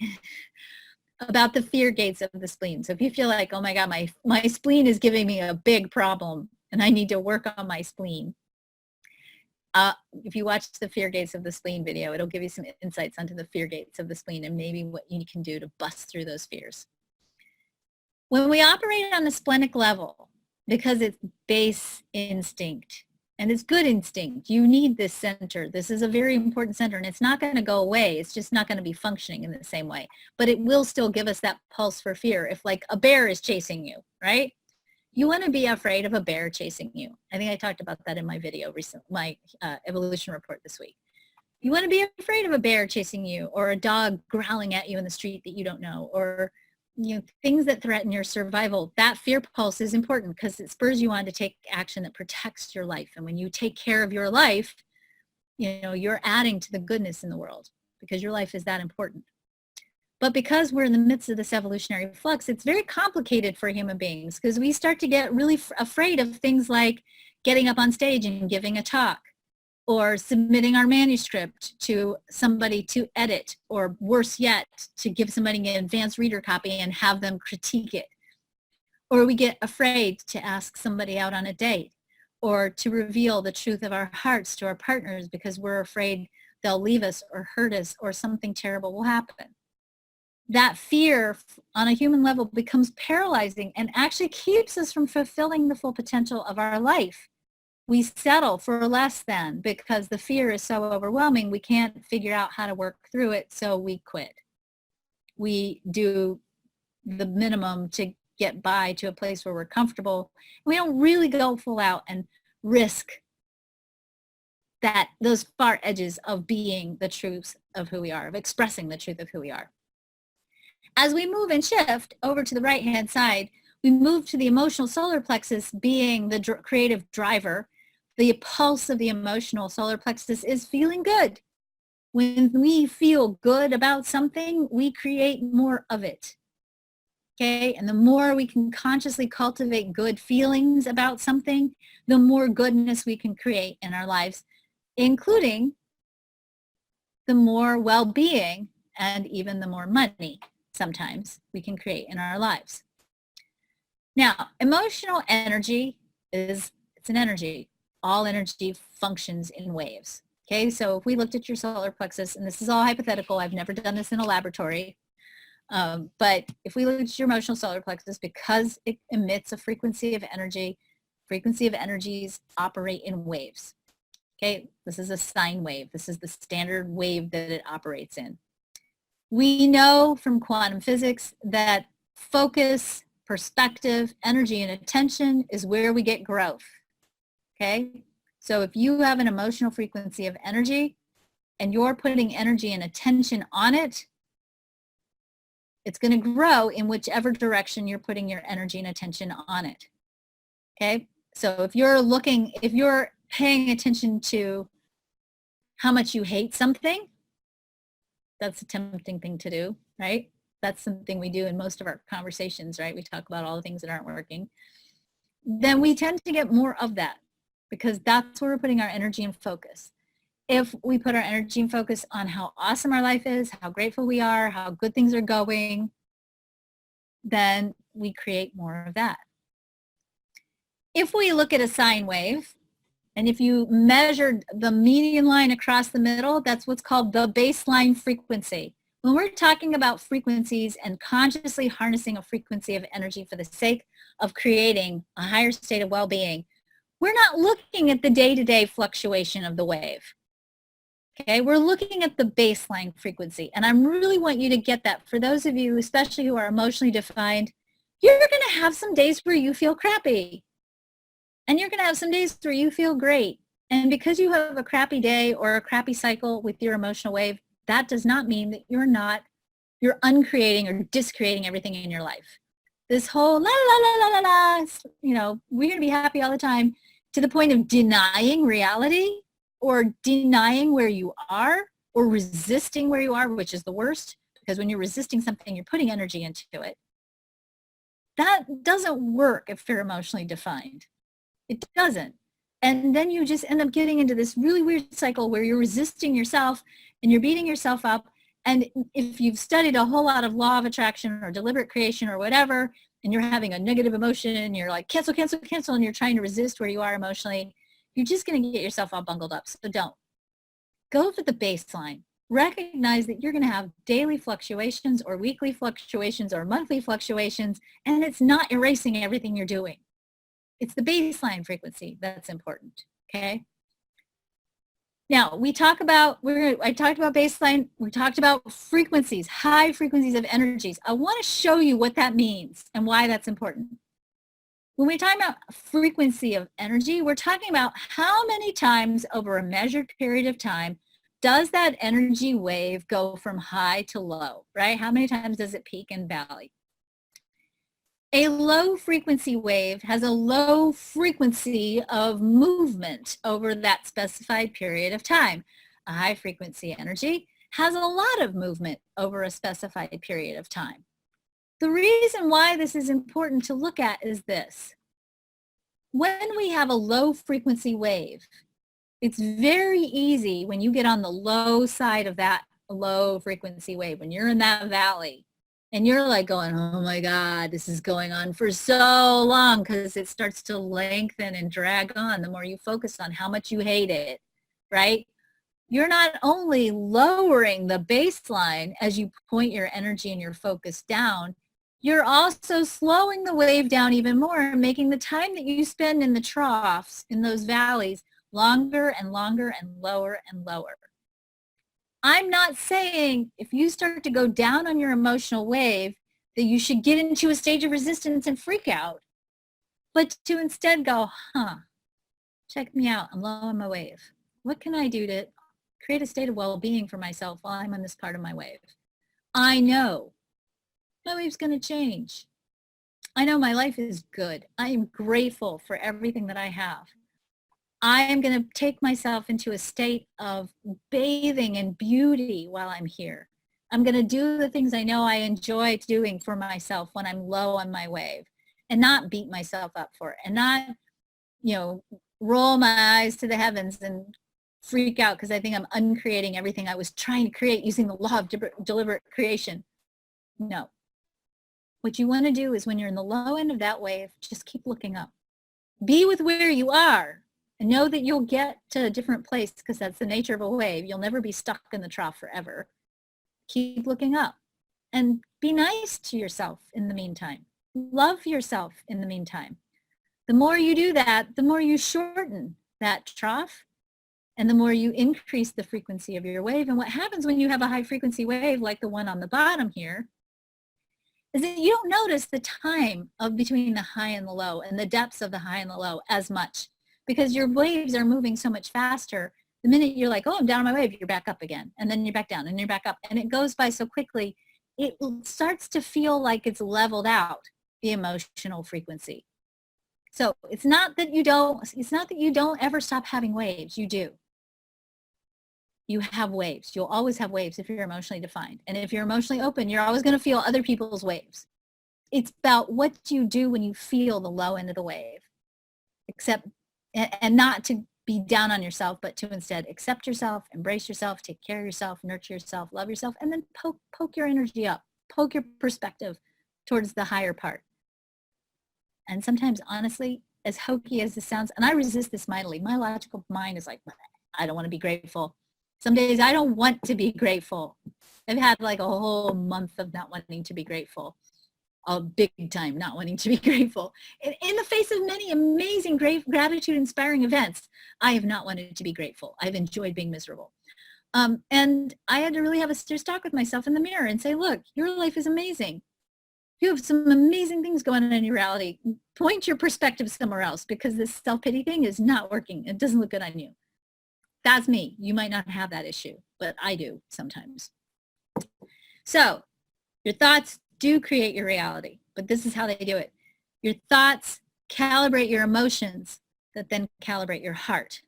About the fear gates of the spleen. So if you feel like, oh my God, my spleen is giving me a big problem and I need to work on my spleen. If you watch the fear gates of the spleen video, it'll give you some insights onto the fear gates of the spleen and maybe what you can do to bust through those fears. When we operate on the splenic level, because it's base instinct, and it's good instinct, you need this center. This is a very important center, and it's not going to go away. It's just not going to be functioning in the same way. But it will still give us that pulse for fear. If like a bear is chasing you, right? You want to be afraid of a bear chasing you. I think I talked about that in my video recently, my evolution report this week. You want to be afraid of a bear chasing you, or a dog growling at you in the street that you don't know, or things that threaten your survival. That fear pulse is important because it spurs you on to take action that protects your life. And when you take care of your life, you're adding to the goodness in the world because your life is that important. But because we're in the midst of this evolutionary flux, it's very complicated for human beings because we start to get really afraid of things like getting up on stage and giving a talk, or submitting our manuscript to somebody to edit, or worse yet, to give somebody an advanced reader copy and have them critique it. Or we get afraid to ask somebody out on a date, or to reveal the truth of our hearts to our partners because we're afraid they'll leave us or hurt us or something terrible will happen. That fear on a human level becomes paralyzing and actually keeps us from fulfilling the full potential of our life. We settle for less than because the fear is so overwhelming, we can't figure out how to work through it, so we quit. We do the minimum to get by to a place where we're comfortable. We don't really go full out and risk those far edges of being the truth of who we are, of expressing the truth of who we are. As we move and shift over to the right-hand side, we move to the emotional solar plexus being the creative driver. The pulse of the emotional solar plexus is feeling good. When we feel good about something, we create more of it. Okay, and the more we can consciously cultivate good feelings about something, the more goodness we can create in our lives, including the more well-being and even the more money sometimes we can create in our lives. Now, emotional energy it's an energy. All energy functions in waves. Okay, so if we looked at your solar plexus, and this is all hypothetical, I've never done this in a laboratory, but if we look at your emotional solar plexus, because it emits a frequency of energies operate in waves. Okay, this is a sine wave. This is the standard wave that it operates in. We know from quantum physics that focus, perspective, energy, and attention is where we get growth. Okay, so if you have an emotional frequency of energy and you're putting energy and attention on it, it's going to grow in whichever direction you're putting your energy and attention on it. Okay, so if you're paying attention to how much you hate something, that's a tempting thing to do, right? That's something we do in most of our conversations, right? We talk about all the things that aren't working. Then we tend to get more of that because that's where we're putting our energy and focus. If we put our energy and focus on how awesome our life is, how grateful we are, how good things are going, then we create more of that. If we look at a sine wave, and if you measured the median line across the middle, that's what's called the baseline frequency. When we're talking about frequencies and consciously harnessing a frequency of energy for the sake of creating a higher state of well-being, we're not looking at the day-to-day fluctuation of the wave. Okay, we're looking at the baseline frequency. And I really want you to get that. For those of you, especially who are emotionally defined, you're going to have some days where you feel crappy. And you're going to have some days where you feel great. And because you have a crappy day or a crappy cycle with your emotional wave, that does not mean that you're uncreating or discreating everything in your life. This whole la la la la la la, we're going to be happy all the time to the point of denying reality or denying where you are or resisting where you are, which is the worst, because when you're resisting something, you're putting energy into it. That doesn't work if you're emotionally defined. It doesn't. And then you just end up getting into this really weird cycle where you're resisting yourself and you're beating yourself up. And if you've studied a whole lot of law of attraction or deliberate creation or whatever, and you're having a negative emotion and you're like, cancel, cancel, cancel, and you're trying to resist where you are emotionally, you're just going to get yourself all bungled up. So don't. Go for the baseline. Recognize that you're going to have daily fluctuations or weekly fluctuations or monthly fluctuations, and it's not erasing everything you're doing. It's the baseline frequency that's important, okay? Now, I talked about baseline, we talked about frequencies, high frequencies of energies. I want to show you what that means and why that's important. When we talk about frequency of energy, we're talking about how many times over a measured period of time does that energy wave go from high to low, right? How many times does it peak and valley? A low frequency wave has a low frequency of movement over that specified period of time. A high frequency energy has a lot of movement over a specified period of time. The reason why this is important to look at is this. When we have a low frequency wave, it's very easy when you get on the low side of that low frequency wave, when you're in that valley, and you're like going, oh my God, this is going on for so long, because it starts to lengthen and drag on the more you focus on how much you hate it, right? You're not only lowering the baseline as you point your energy and your focus down, you're also slowing the wave down even more, making the time that you spend in the troughs, in those valleys, longer and longer and lower and lower. I'm not saying if you start to go down on your emotional wave that you should get into a stage of resistance and freak out, but to instead go, check me out, I'm low on my wave. What can I do to create a state of well-being for myself while I'm on this part of my wave? I know my wave's going to change. I know my life is good. I am grateful for everything that I have. I am going to take myself into a state of bathing in beauty while I'm here. I'm going to do the things I know I enjoy doing for myself when I'm low on my wave, and not beat myself up for it, and not, roll my eyes to the heavens and freak out because I think I'm uncreating everything I was trying to create using the law of deliberate creation. No. What you want to do is when you're in the low end of that wave, just keep looking up. Be with where you are and know that you'll get to a different place because that's the nature of a wave. You'll never be stuck in the trough forever. Keep looking up and be nice to yourself in the meantime. Love yourself in the meantime. The more you do that, the more you shorten that trough and the more you increase the frequency of your wave. And what happens when you have a high frequency wave like the one on the bottom here is that you don't notice the time of between the high and the low and the depths of the high and the low as much because your waves are moving so much faster. The minute you're like, oh, I'm down on my wave, you're back up again. And then you're back down and you're back up. And it goes by so quickly, it starts to feel like it's leveled out, the emotional frequency. So it's not that you don't ever stop having waves. You do. You have waves. You'll always have waves if you're emotionally defined. And if you're emotionally open, you're always going to feel other people's waves. It's about what you do when you feel the low end of the wave. And not to be down on yourself, but to instead accept yourself, embrace yourself, take care of yourself, nurture yourself, love yourself, and then poke your energy up, poke your perspective towards the higher part. And sometimes, honestly, as hokey as this sounds, and I resist this mightily, my logical mind is like, I don't want to be grateful. Some days I don't want to be grateful. I've had like a whole month of not wanting to be grateful. A big time not wanting to be grateful. In the face of many amazing, gratitude-inspiring events, I have not wanted to be grateful. I've enjoyed being miserable. And I had to really have a serious talk with myself in the mirror and say, look, your life is amazing. You have some amazing things going on in your reality. Point your perspective somewhere else because this self-pity thing is not working. It doesn't look good on you. That's me. You might not have that issue, but I do sometimes. So your thoughts do create your reality, but this is how they do it. Your thoughts calibrate your emotions that then calibrate your heart.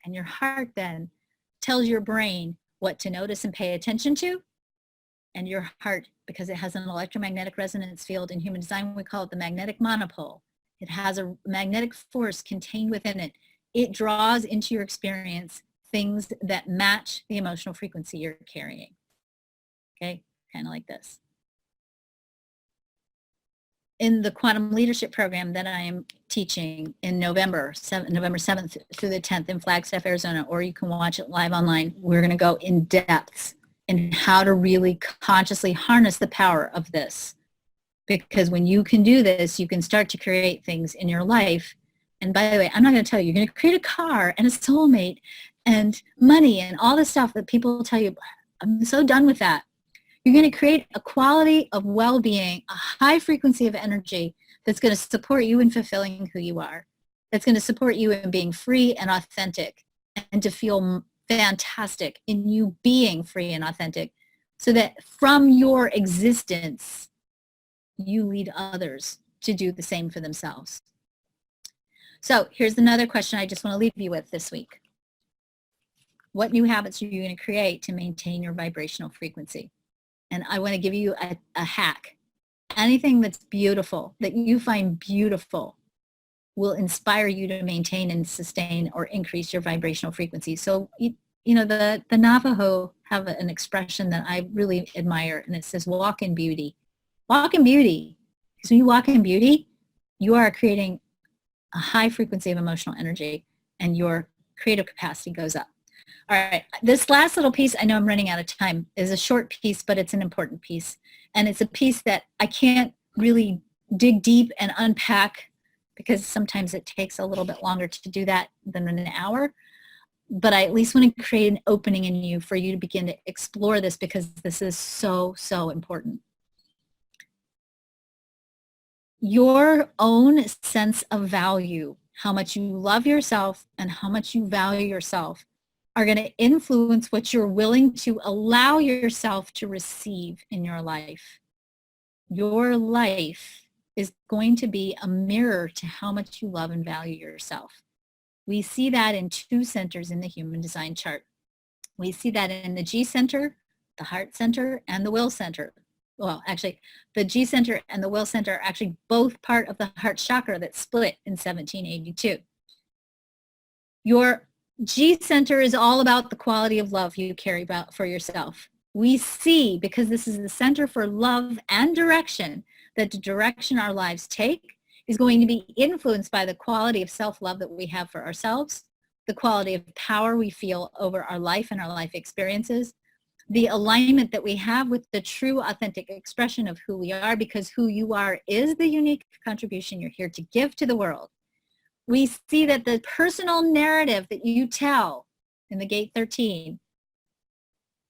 And your heart then tells your brain what to notice and pay attention to. And your heart, because it has an electromagnetic resonance field in human design, we call it the magnetic monopole. It has a magnetic force contained within it. It draws into your experience things that match the emotional frequency you're carrying. Okay, kind of like this. In the quantum leadership program that I am teaching in November 7th through the 10th in Flagstaff, Arizona, or you can watch it live online, we're going to go in depth in how to really consciously harness the power of this. Because when you can do this, you can start to create things in your life. And by the way, I'm not going to tell you, you're going to create a car and a soulmate and money and all the stuff that people tell you. I'm so done with that. You're going to create a quality of well-being, a high frequency of energy that's going to support you in fulfilling who you are. That's going to support you in being free and authentic and to feel fantastic in you being free and authentic so that from your existence, you lead others to do the same for themselves. So here's another question I just want to leave you with this week. What new habits are you going to create to maintain your vibrational frequency? And I want to give you a hack. Anything that's beautiful, that you find beautiful, will inspire you to maintain and sustain or increase your vibrational frequency. So, you know, the Navajo have an expression that I really admire, and it says, walk in beauty. Walk in beauty. Because when you walk in beauty, you are creating a high frequency of emotional energy, and your creative capacity goes up. All right, this last little piece, I know I'm running out of time, is a short piece, but it's an important piece. And it's a piece that I can't really dig deep and unpack, because sometimes it takes a little bit longer to do that than an hour. But I at least want to create an opening in you for you to begin to explore this, because this is so, so important. Your own sense of value, how much you love yourself and how much you value yourself, are going to influence what you're willing to allow yourself to receive in your life. Your life is going to be a mirror to how much you love and value yourself. We see that in 2 centers in the human design chart. We see that in the G center, the heart center, and the will center. Well, actually, the G center and the will center are actually both part of the heart chakra that split in 1782. Your G center is all about the quality of love you carry about for yourself. We see, because this is the center for love and direction, that the direction our lives take is going to be influenced by the quality of self-love that we have for ourselves, the quality of power we feel over our life and our life experiences, the alignment that we have with the true authentic expression of who we are, because who you are is the unique contribution you're here to give to the world. We see that the personal narrative that you tell in the gate 13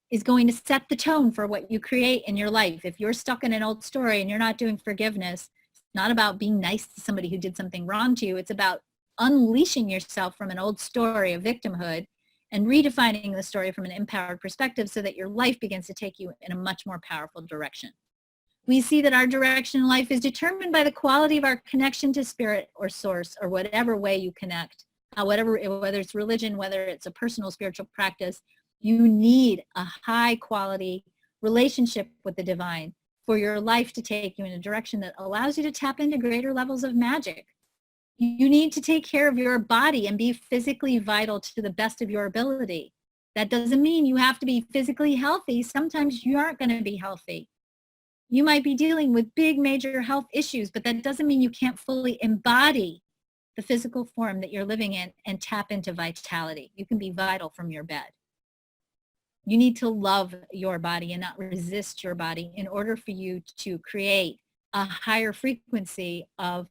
is going to set the tone for what you create in your life. If you're stuck in an old story and you're not doing forgiveness, it's not about being nice to somebody who did something wrong to you. It's about unleashing yourself from an old story of victimhood and redefining the story from an empowered perspective so that your life begins to take you in a much more powerful direction. We see that our direction in life is determined by the quality of our connection to spirit or source, or whatever way you connect, whether it's religion, whether it's a personal spiritual practice. You need a high quality relationship with the divine for your life to take you in a direction that allows you to tap into greater levels of magic. You need to take care of your body and be physically vital to the best of your ability. That doesn't mean you have to be physically healthy. Sometimes you aren't going to be healthy. You might be dealing with big major health issues, but that doesn't mean you can't fully embody the physical form that you're living in and tap into vitality. You can be vital from your bed. You need to love your body and not resist your body in order for you to create a higher frequency of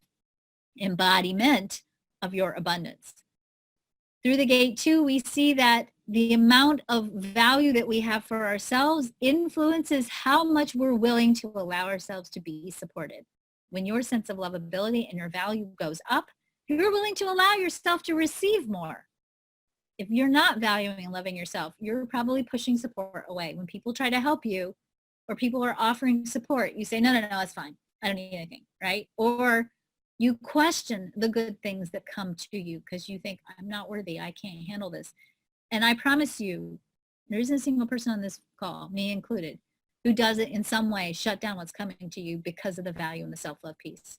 embodiment of your abundance. Through the gate 2, we see that the amount of value that we have for ourselves influences how much we're willing to allow ourselves to be supported. When your sense of lovability and your value goes up, you're willing to allow yourself to receive more. If you're not valuing and loving yourself, you're probably pushing support away. When people try to help you or people are offering support, you say, no, it's fine. I don't need anything, right? Or you question the good things that come to you because you think, I'm not worthy. I can't handle this. And I promise you, there isn't a single person on this call, me included, who does it in some way shut down what's coming to you because of the value and the self-love piece.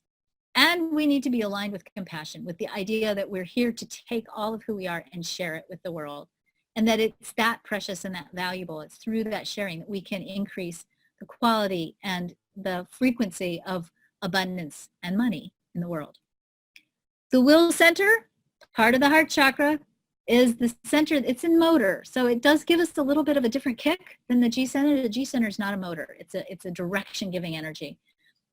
And we need to be aligned with compassion, with the idea that we're here to take all of who we are and share it with the world. And that it's that precious and that valuable. It's through that sharing that we can increase the quality and the frequency of abundance and money in the world. The will center, part of the heart chakra, is the center. It's in motor. So it does give us a little bit of a different kick than the G center. The G center is not a motor. It's a direction giving energy.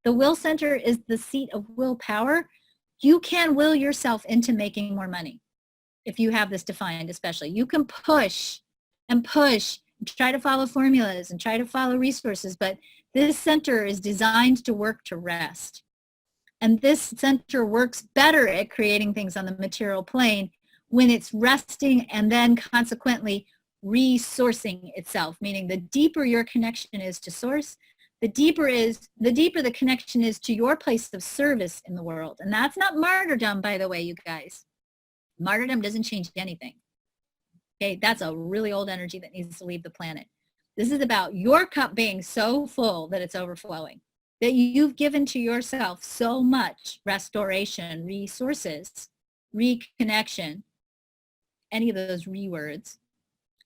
The will center is the seat of willpower. You can will yourself into making more money. If you have this defined, especially, you can push and push, and try to follow formulas and try to follow resources, but this center is designed to work to rest. And this center works better at creating things on the material plane when it's resting and then consequently resourcing itself, meaning the deeper your connection is to source, the deeper the connection is to your place of service in the world. And that's not martyrdom, by the way, you guys. Martyrdom doesn't change anything. Okay, that's a really old energy that needs to leave the planet. This is about your cup being so full that it's overflowing, that you've given to yourself so much restoration, resources, reconnection, any of those words,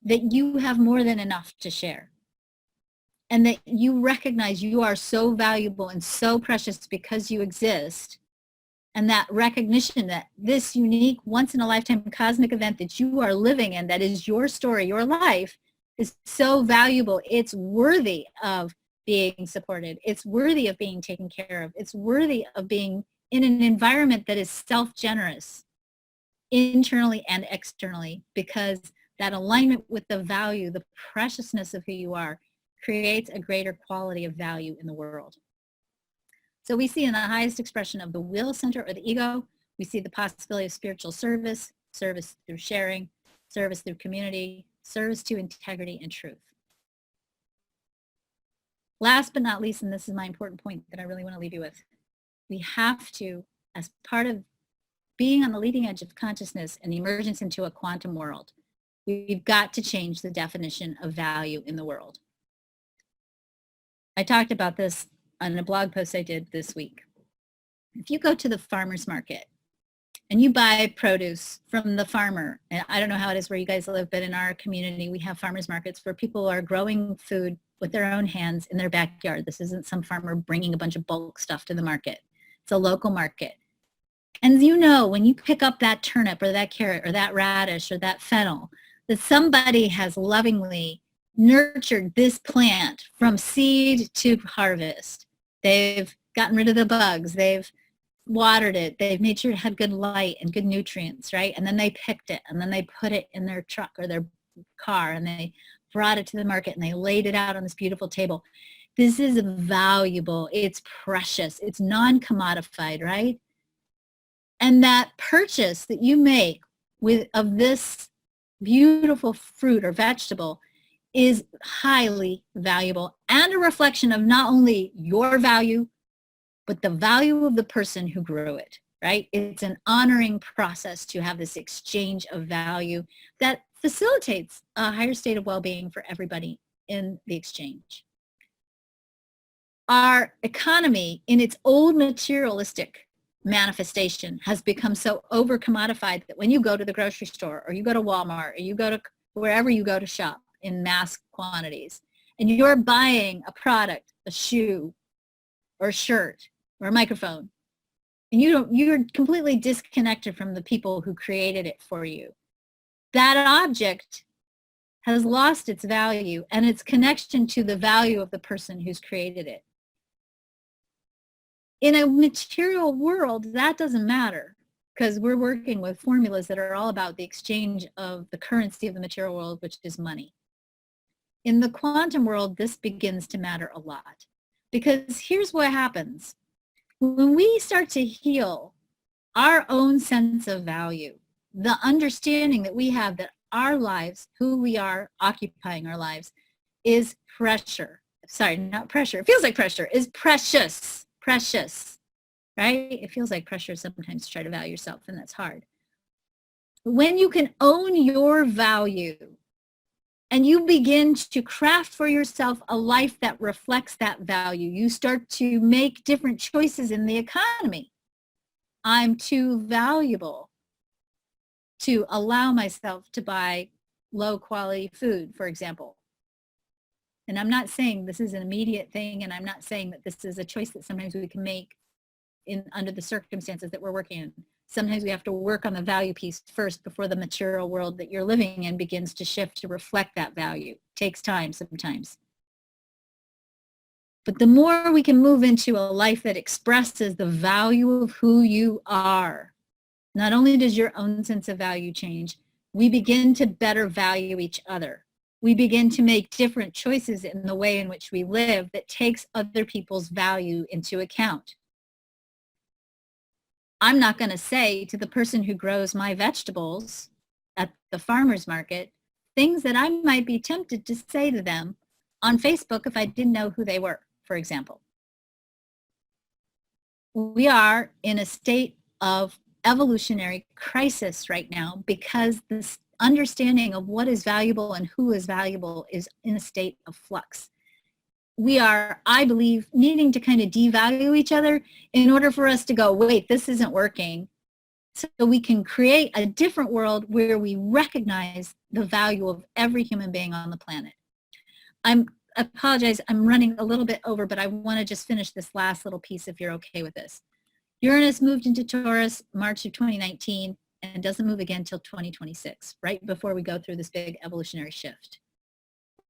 that you have more than enough to share. And that you recognize you are so valuable and so precious because you exist. And that recognition that this unique, once-in-a-lifetime cosmic event that you are living in, that is your story, your life, is so valuable. It's worthy of being supported. It's worthy of being taken care of. It's worthy of being in an environment that is self-generous, internally and externally, because that alignment with the value, the preciousness of who you are, creates a greater quality of value in the world. So we see in the highest expression of the will center or the ego, we see the possibility of spiritual service, service through sharing, service through community, service to integrity and truth. Last but not least, and this is my important point that I really want to leave you with, we have to, as part of being on the leading edge of consciousness and the emergence into a quantum world, we've got to change the definition of value in the world. I talked about this on a blog post I did this week. If you go to the farmer's market and you buy produce from the farmer, and I don't know how it is where you guys live, but in our community, we have farmers markets where people are growing food with their own hands in their backyard. This isn't some farmer bringing a bunch of bulk stuff to the market. It's a local market. And you know, when you pick up that turnip or that carrot or that radish or that fennel, that somebody has lovingly nurtured this plant from seed to harvest. They've gotten rid of the bugs. They've watered it. They've made sure it had good light and good nutrients, right? And then they picked it and then they put it in their truck or their car and they brought it to the market and they laid it out on this beautiful table. This is valuable. It's precious. It's non-commodified, right? And that purchase that you make of this beautiful fruit or vegetable is highly valuable and a reflection of not only your value, but the value of the person who grew it, right? It's an honoring process to have this exchange of value that facilitates a higher state of well-being for everybody in the exchange. Our economy in its old materialistic manifestation has become so over-commodified that when you go to the grocery store or you go to Walmart or you go to wherever you go to shop in mass quantities and you're buying a product, a shoe or a shirt or a microphone, and you're completely disconnected from the people who created it for you. That object has lost its value and its connection to the value of the person who's created it. In a material world, that doesn't matter because we're working with formulas that are all about the exchange of the currency of the material world, which is money. In the quantum world, this begins to matter a lot because here's what happens. When we start to heal our own sense of value, the understanding that we have that our lives, who we are occupying our lives, is pressure. Sorry, not pressure. It feels like pressure. Is precious. Precious, right? It feels like pressure sometimes to try to value yourself, and that's hard. When you can own your value and you begin to craft for yourself a life that reflects that value, you start to make different choices in the economy. I'm too valuable to allow myself to buy low quality food, for example. And I'm not saying this is an immediate thing, and I'm not saying that this is a choice that sometimes we can make under the circumstances that we're working in. Sometimes we have to work on the value piece first before the material world that you're living in begins to shift to reflect that value. It takes time sometimes. But the more we can move into a life that expresses the value of who you are, not only does your own sense of value change, we begin to better value each other. We begin to make different choices in the way in which we live that takes other people's value into account. I'm not going to say to the person who grows my vegetables at the farmer's market things that I might be tempted to say to them on Facebook if I didn't know who they were, for example. We are in a state of evolutionary crisis right now because this understanding of what is valuable and who is valuable is in a state of flux. We are, I believe, needing to kind of devalue each other in order for us to go, wait, this isn't working. So we can create a different world where we recognize the value of every human being on the planet. I apologize, I'm running a little bit over, but I want to just finish this last little piece if you're okay with this. Uranus moved into Taurus March of 2019 and doesn't move again until 2026, right before we go through this big evolutionary shift.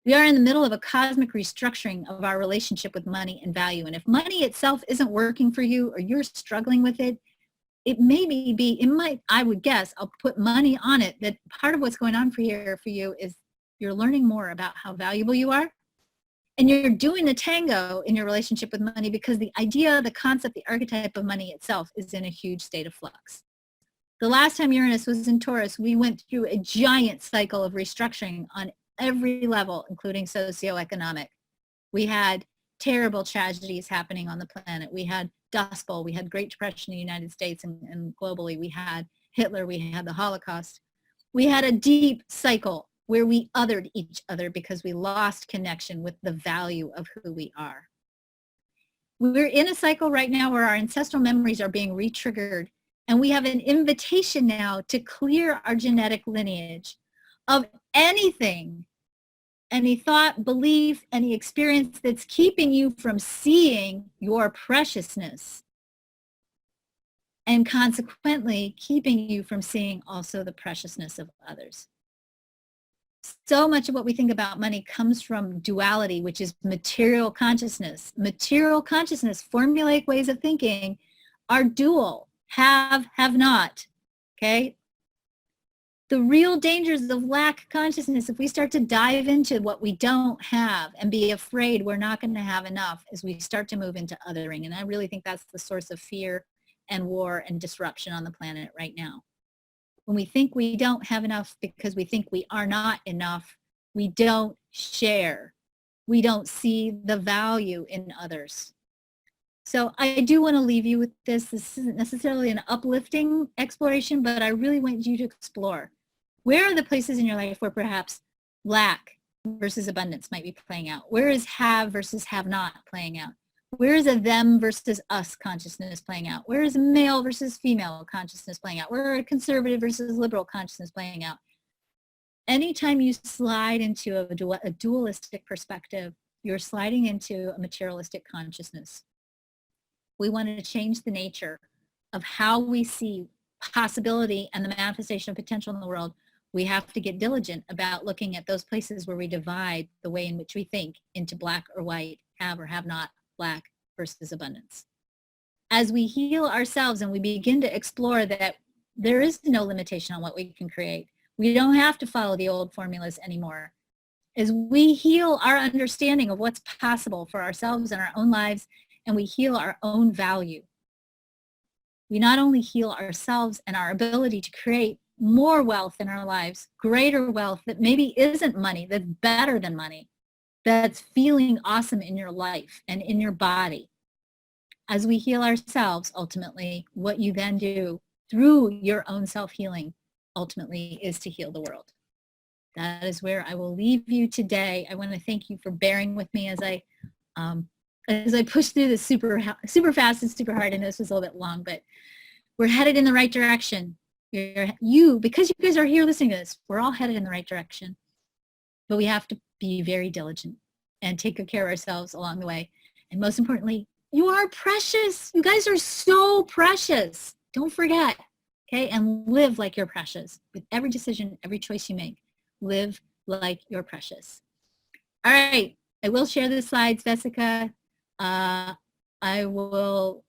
We are in the middle of a cosmic restructuring of our relationship with money and value. And if money itself isn't working for you or you're struggling with it, I would guess, I'll put money on it, that part of what's going on for you is you're learning more about how valuable you are. And you're doing a tango in your relationship with money because the idea, the concept, the archetype of money itself is in a huge state of flux. The last time Uranus was in Taurus, we went through a giant cycle of restructuring on every level, including socioeconomic. We had terrible tragedies happening on the planet. We had Dust Bowl. We had Great Depression in the United States and globally. We had Hitler. We had the Holocaust. We had a deep cycle where we othered each other because we lost connection with the value of who we are. We're in a cycle right now where our ancestral memories are being re-triggered, and we have an invitation now to clear our genetic lineage of anything, any thought, belief, any experience that's keeping you from seeing your preciousness, and consequently keeping you from seeing also the preciousness of others. So much of what we think about money comes from duality, which is material consciousness. Material consciousness, formulaic ways of thinking, are dual, have not, okay? The real dangers of lack consciousness, if we start to dive into what we don't have and be afraid we're not going to have enough, is we start to move into othering. And I really think that's the source of fear and war and disruption on the planet right now. When we think we don't have enough because we think we are not enough, we don't share. We don't see the value in others. So I do want to leave you with this. This isn't necessarily an uplifting exploration, but I really want you to explore. Where are the places in your life where perhaps lack versus abundance might be playing out? Where is have versus have not playing out? Where is a them versus us consciousness playing out? Where is male versus female consciousness playing out? Where are conservative versus liberal consciousness playing out? Anytime you slide into a dualistic perspective, you're sliding into a materialistic consciousness. We want to change the nature of how we see possibility and the manifestation of potential in the world. We have to get diligent about looking at those places where we divide the way in which we think into black or white, have or have not, lack versus abundance. As we heal ourselves and we begin to explore that there is no limitation on what we can create, we don't have to follow the old formulas anymore. As we heal our understanding of what's possible for ourselves and our own lives, and we heal our own value, we not only heal ourselves and our ability to create more wealth in our lives, greater wealth that maybe isn't money, that's better than money, that's feeling awesome in your life and in your body. As we heal ourselves, ultimately, what you then do through your own self-healing, ultimately, is to heal the world. That is where I will leave you today. I want to thank you for bearing with me as I push through this super fast and super hard. I know this was a little bit long, but we're headed in the right direction. Because you guys are here listening to this, we're all headed in the right direction. But we have to be very diligent and take good care of ourselves along the way. And most importantly, you are precious. You guys are so precious. Don't forget, okay? And live like you're precious. With every decision, every choice you make, live like you're precious. All right, I will share the slides, Vesica. I will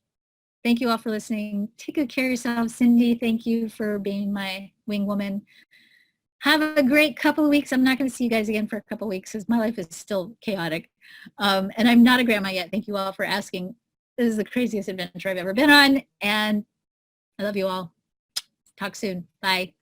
thank you all for listening. Take good care of yourself. Cindy, thank you for being my wing woman. Have a great couple of weeks. I'm not going to see you guys again for a couple of weeks because my life is still chaotic. And I'm not a grandma yet. Thank you all for asking. This is the craziest adventure I've ever been on. And I love you all. Talk soon. Bye.